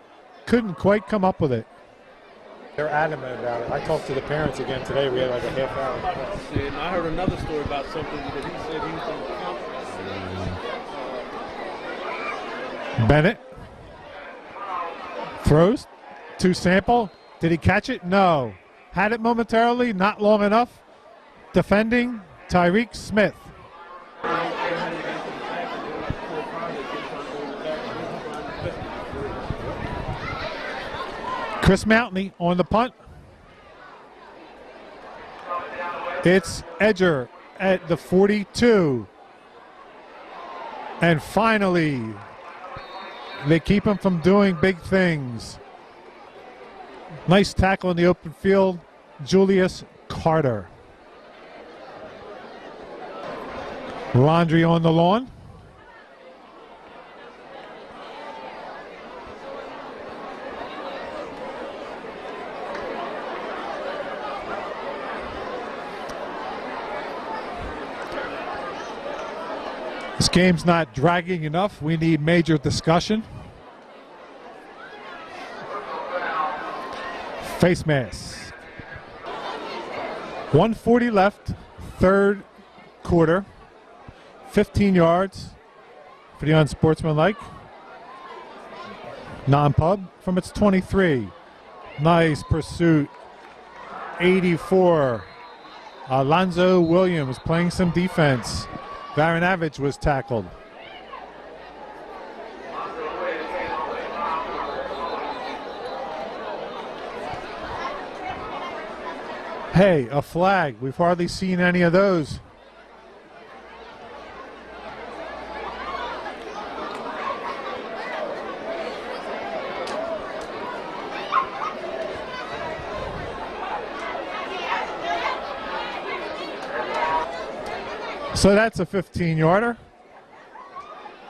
Couldn't quite come up with it. They're adamant about it. I talked to the parents again today. We had like a half hour. And I heard another story about something that he said he was going to Bennett throws to Sample. Did he catch it? No. Had it momentarily, not long enough. Defending, Tyreek Smith. Chris Mountney on the punt. It's Edger at the 42. And finally, they keep him from doing big things. Nice tackle in the open field, Julius Carter. Laundry on the lawn. This game's not dragging enough. We need major discussion. Face mask. 1:40 left, third quarter. 15 yards for the unsportsmanlike. Non-pub from its 23. Nice pursuit. 84. Alonzo Williams playing some defense. Varanavich was tackled. Hey, a flag. We've hardly seen any of those. So that's a 15-yarder.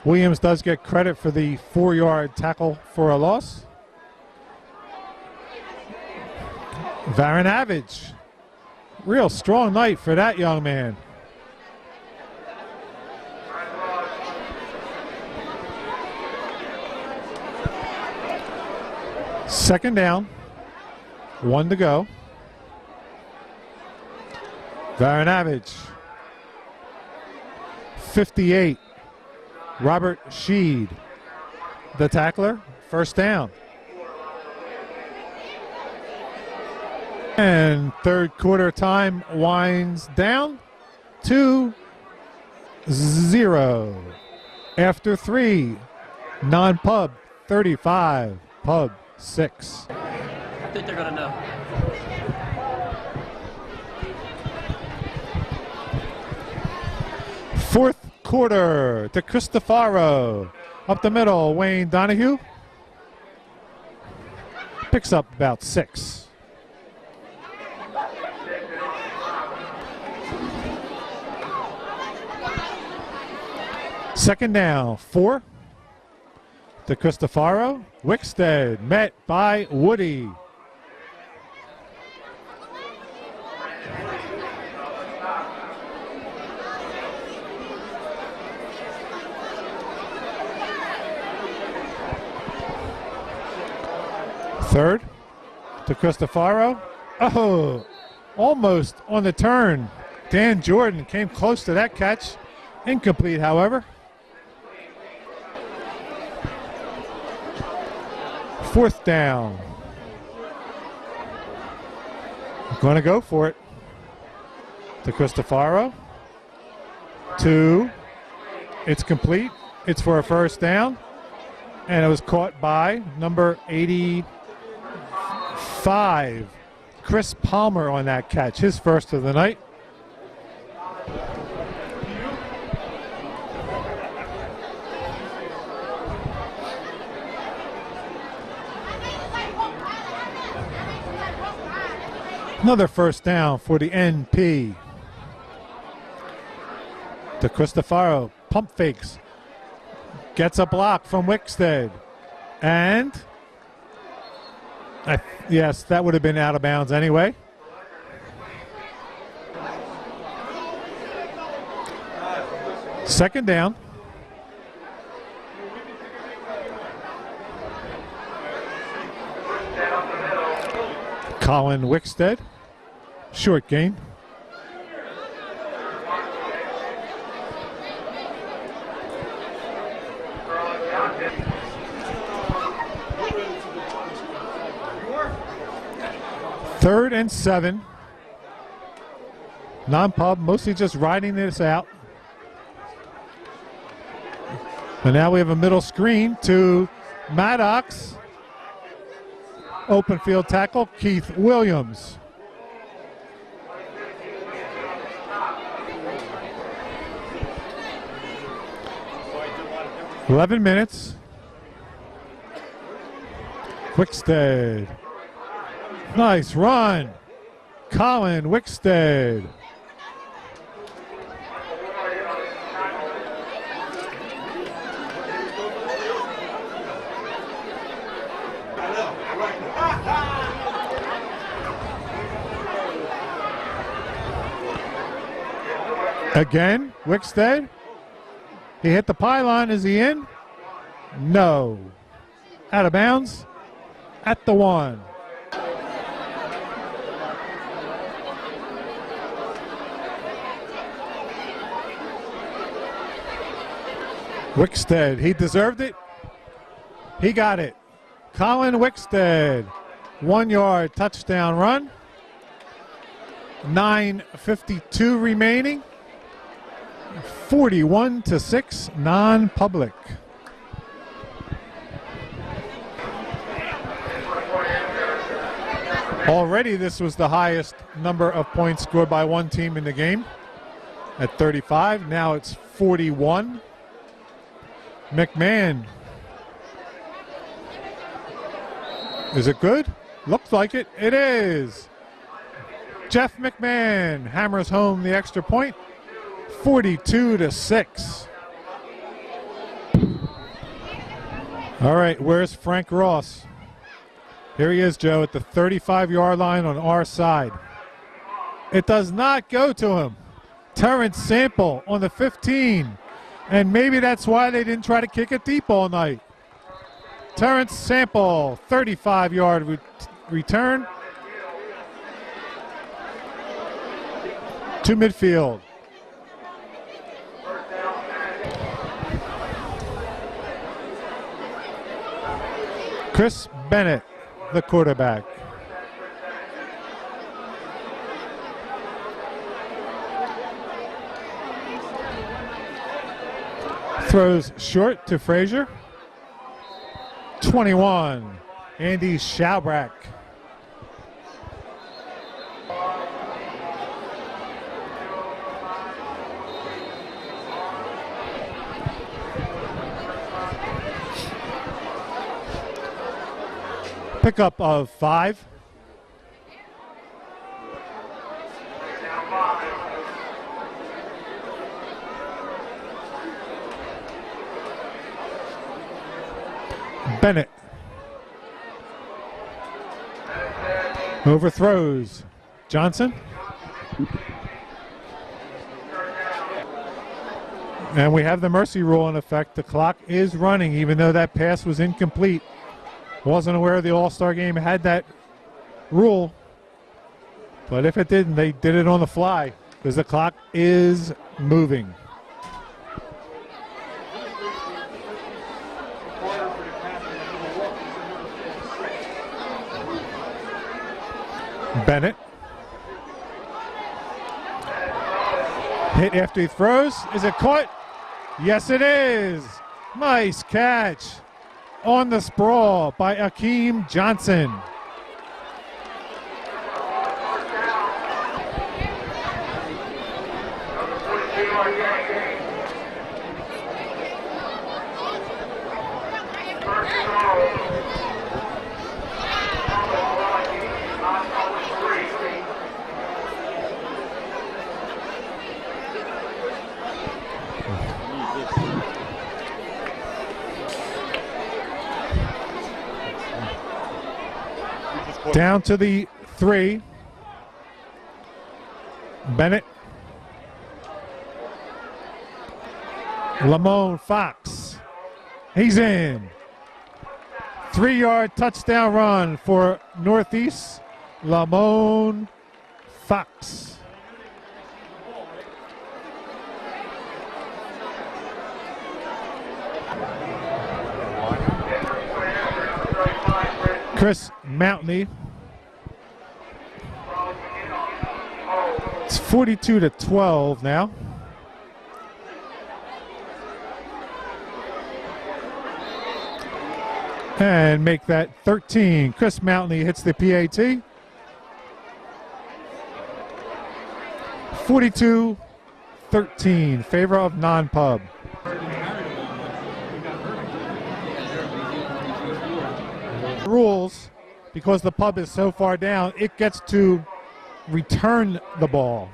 Williams does get credit for the 4-yard tackle for a loss. Varanavage. Real strong night for that young man. Second down. 1 to go. Varanavage. 58. Robert Sheed, the tackler. First down. And third quarter time winds down 2-0. After 3, non-pub 35, pub 6. I think they're gonna know. Fourth quarter to Cristofaro. Up the middle, Wayne Donahue. Picks up about 6. Second down, 4 to Cristofaro. Wickstead met by Woody. Third to Cristofaro. Oh, almost on the turn. Dan Jordan came close to that catch. Incomplete, however. Fourth down. Going to go for it. To Cristofaro. 2. It's complete. It's for a first down. And it was caught by number 85, Chris Palmer, on that catch. His first of the night. Another first down for the NP. To Cristofaro, pump fakes. Gets a block from Wickstead. And, yes, that would have been out of bounds anyway. Second down. Colin Wickstead. Short gain. Third and 7. Non-pub, mostly just riding this out. And now we have a middle screen to Maddox. Open field tackle, Keith Williams. "11 minutes. Wickstead. Nice run. Colin Wickstead. Again, Wickstead. He hit the pylon. Is he in? No. Out of bounds at the 1. Wickstead, he deserved it. He got it. Colin Wickstead, 1-yard touchdown run. 9:52 remaining. 41-6, non-public. Already this was the highest number of points scored by one team in the game at 35. Now it's 41. McMahon. Is it good? Looks like it. It is. Jeff McMahon hammers home the extra point. 42-6. All right, where's Frank Ross? Here he is, Joe, at the 35-yard line on our side. It does not go to him. Terrence Sample on the 15. And maybe that's why they didn't try to kick it deep all night. Terrence Sample, 35-yard return to midfield. Chris Bennett, the quarterback. Throws short to Frazier. 21, Andy Schaubrack. Pickup of 5. Bennett overthrows Johnson. And we have the mercy rule in effect. The clock is running even though that pass was incomplete. Wasn't aware the All-Star game had that rule. But if it didn't, they did it on the fly because the clock is moving. Bennett. Hit after he throws. Is it caught? Yes, it is. Nice catch on the sprawl by Akeem Johnson. Down to the 3. Bennett. Lamone Fox. He's in. 3-yard touchdown run for Northeast. Lamone Fox. Chris Mountney. It's 42-12 now. And make that 13. Chris Mountney hits the PAT. 42-13, favor of non-pub. Rules, because the pub is so far down, it gets to return the ball.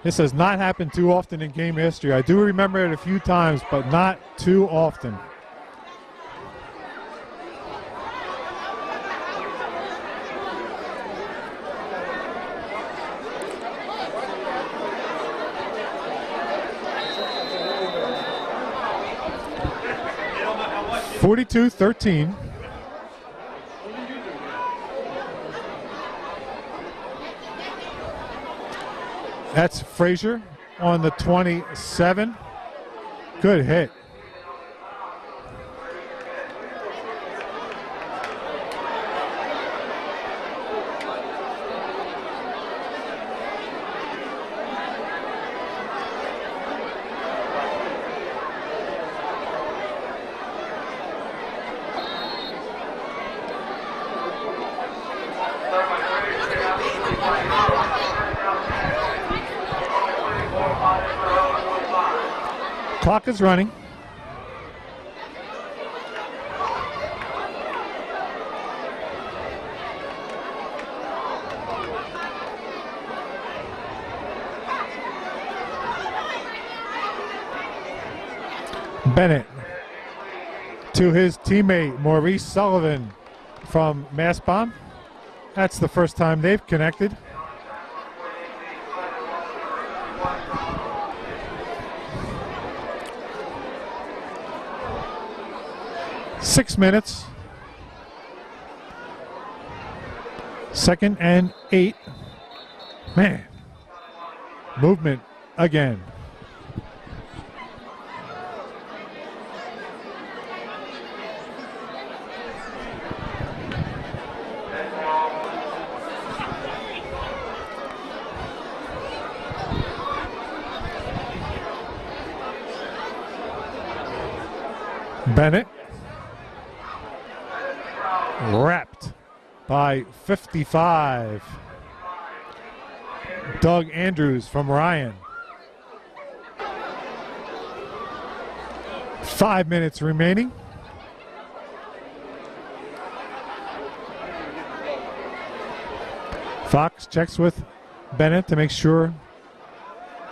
This has not happened too often in game history. I do remember it a few times, but not too often. (42-13). That's Frazier on the 27. Good hit. Clock is running. Bennett to his teammate Maurice Sullivan from Mastbaum. That's the first time they've connected. Six minutes. 2nd and 8. Man, movement again. Bennett wrapped by 55. Doug Andrews from Ryan. 5 minutes remaining. Fox checks with Bennett to make sure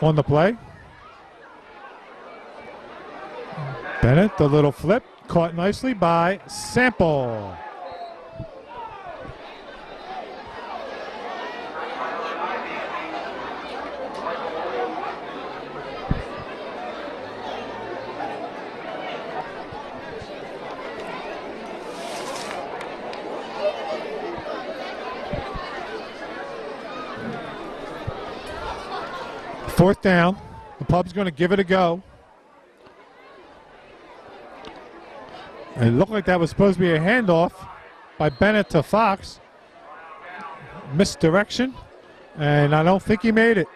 on the play. Bennett, the little flip, caught nicely by Sample. Fourth down. The Pub's going to give it a go. It looked like that was supposed to be a handoff by Bennett to Fox. Misdirection, and I don't think he made it.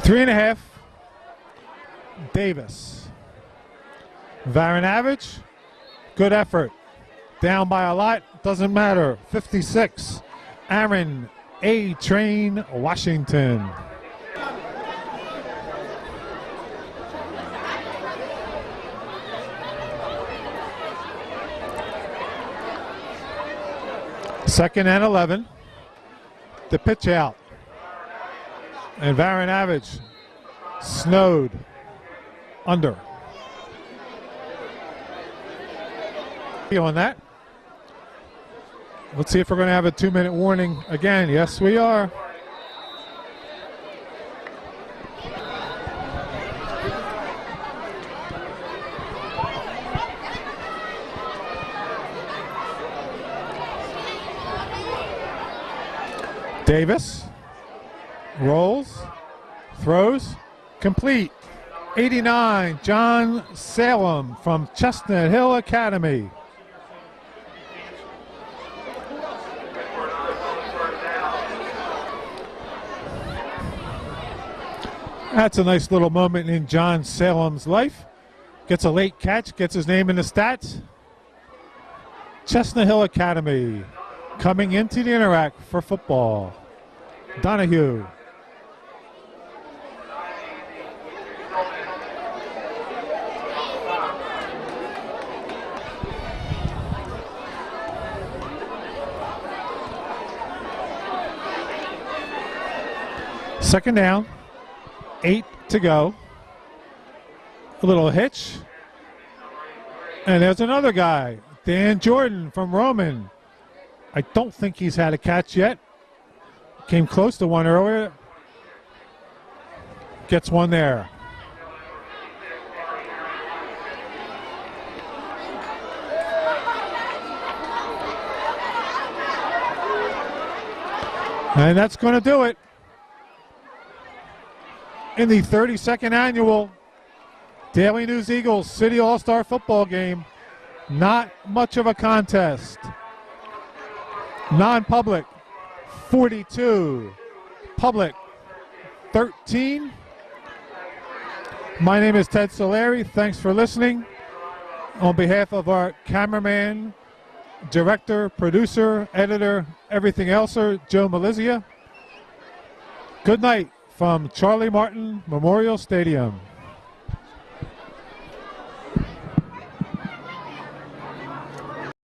Three and a half. Davis. Varanavich, good effort. Down by a lot, doesn't matter. 56. Aaron A-Train Washington. Second and 11. The pitch out. And Varanavich snowed under. On that. Let's see if we're going to have a 2-minute warning again. Yes, we are. Davis rolls, throws, complete. 89, John Salem from Chestnut Hill Academy. That's a nice little moment in John Salem's life. Gets a late catch, gets his name in the stats. Chestnut Hill Academy coming into the Interact for football. Donahue. Second down, 8 to go. A little hitch. And there's another guy, Dan Jordan from Roman. I don't think he's had a catch yet. Came close to one earlier. Gets one there. And that's going to do it. In the 32nd annual Daily News Eagles City All-Star Football Game, not much of a contest. Non-public, 42. Public, 13. My name is Ted Solari. Thanks for listening. On behalf of our cameraman, director, producer, editor, everything else, Joe Malizia. Good night from Charlie Martin Memorial Stadium.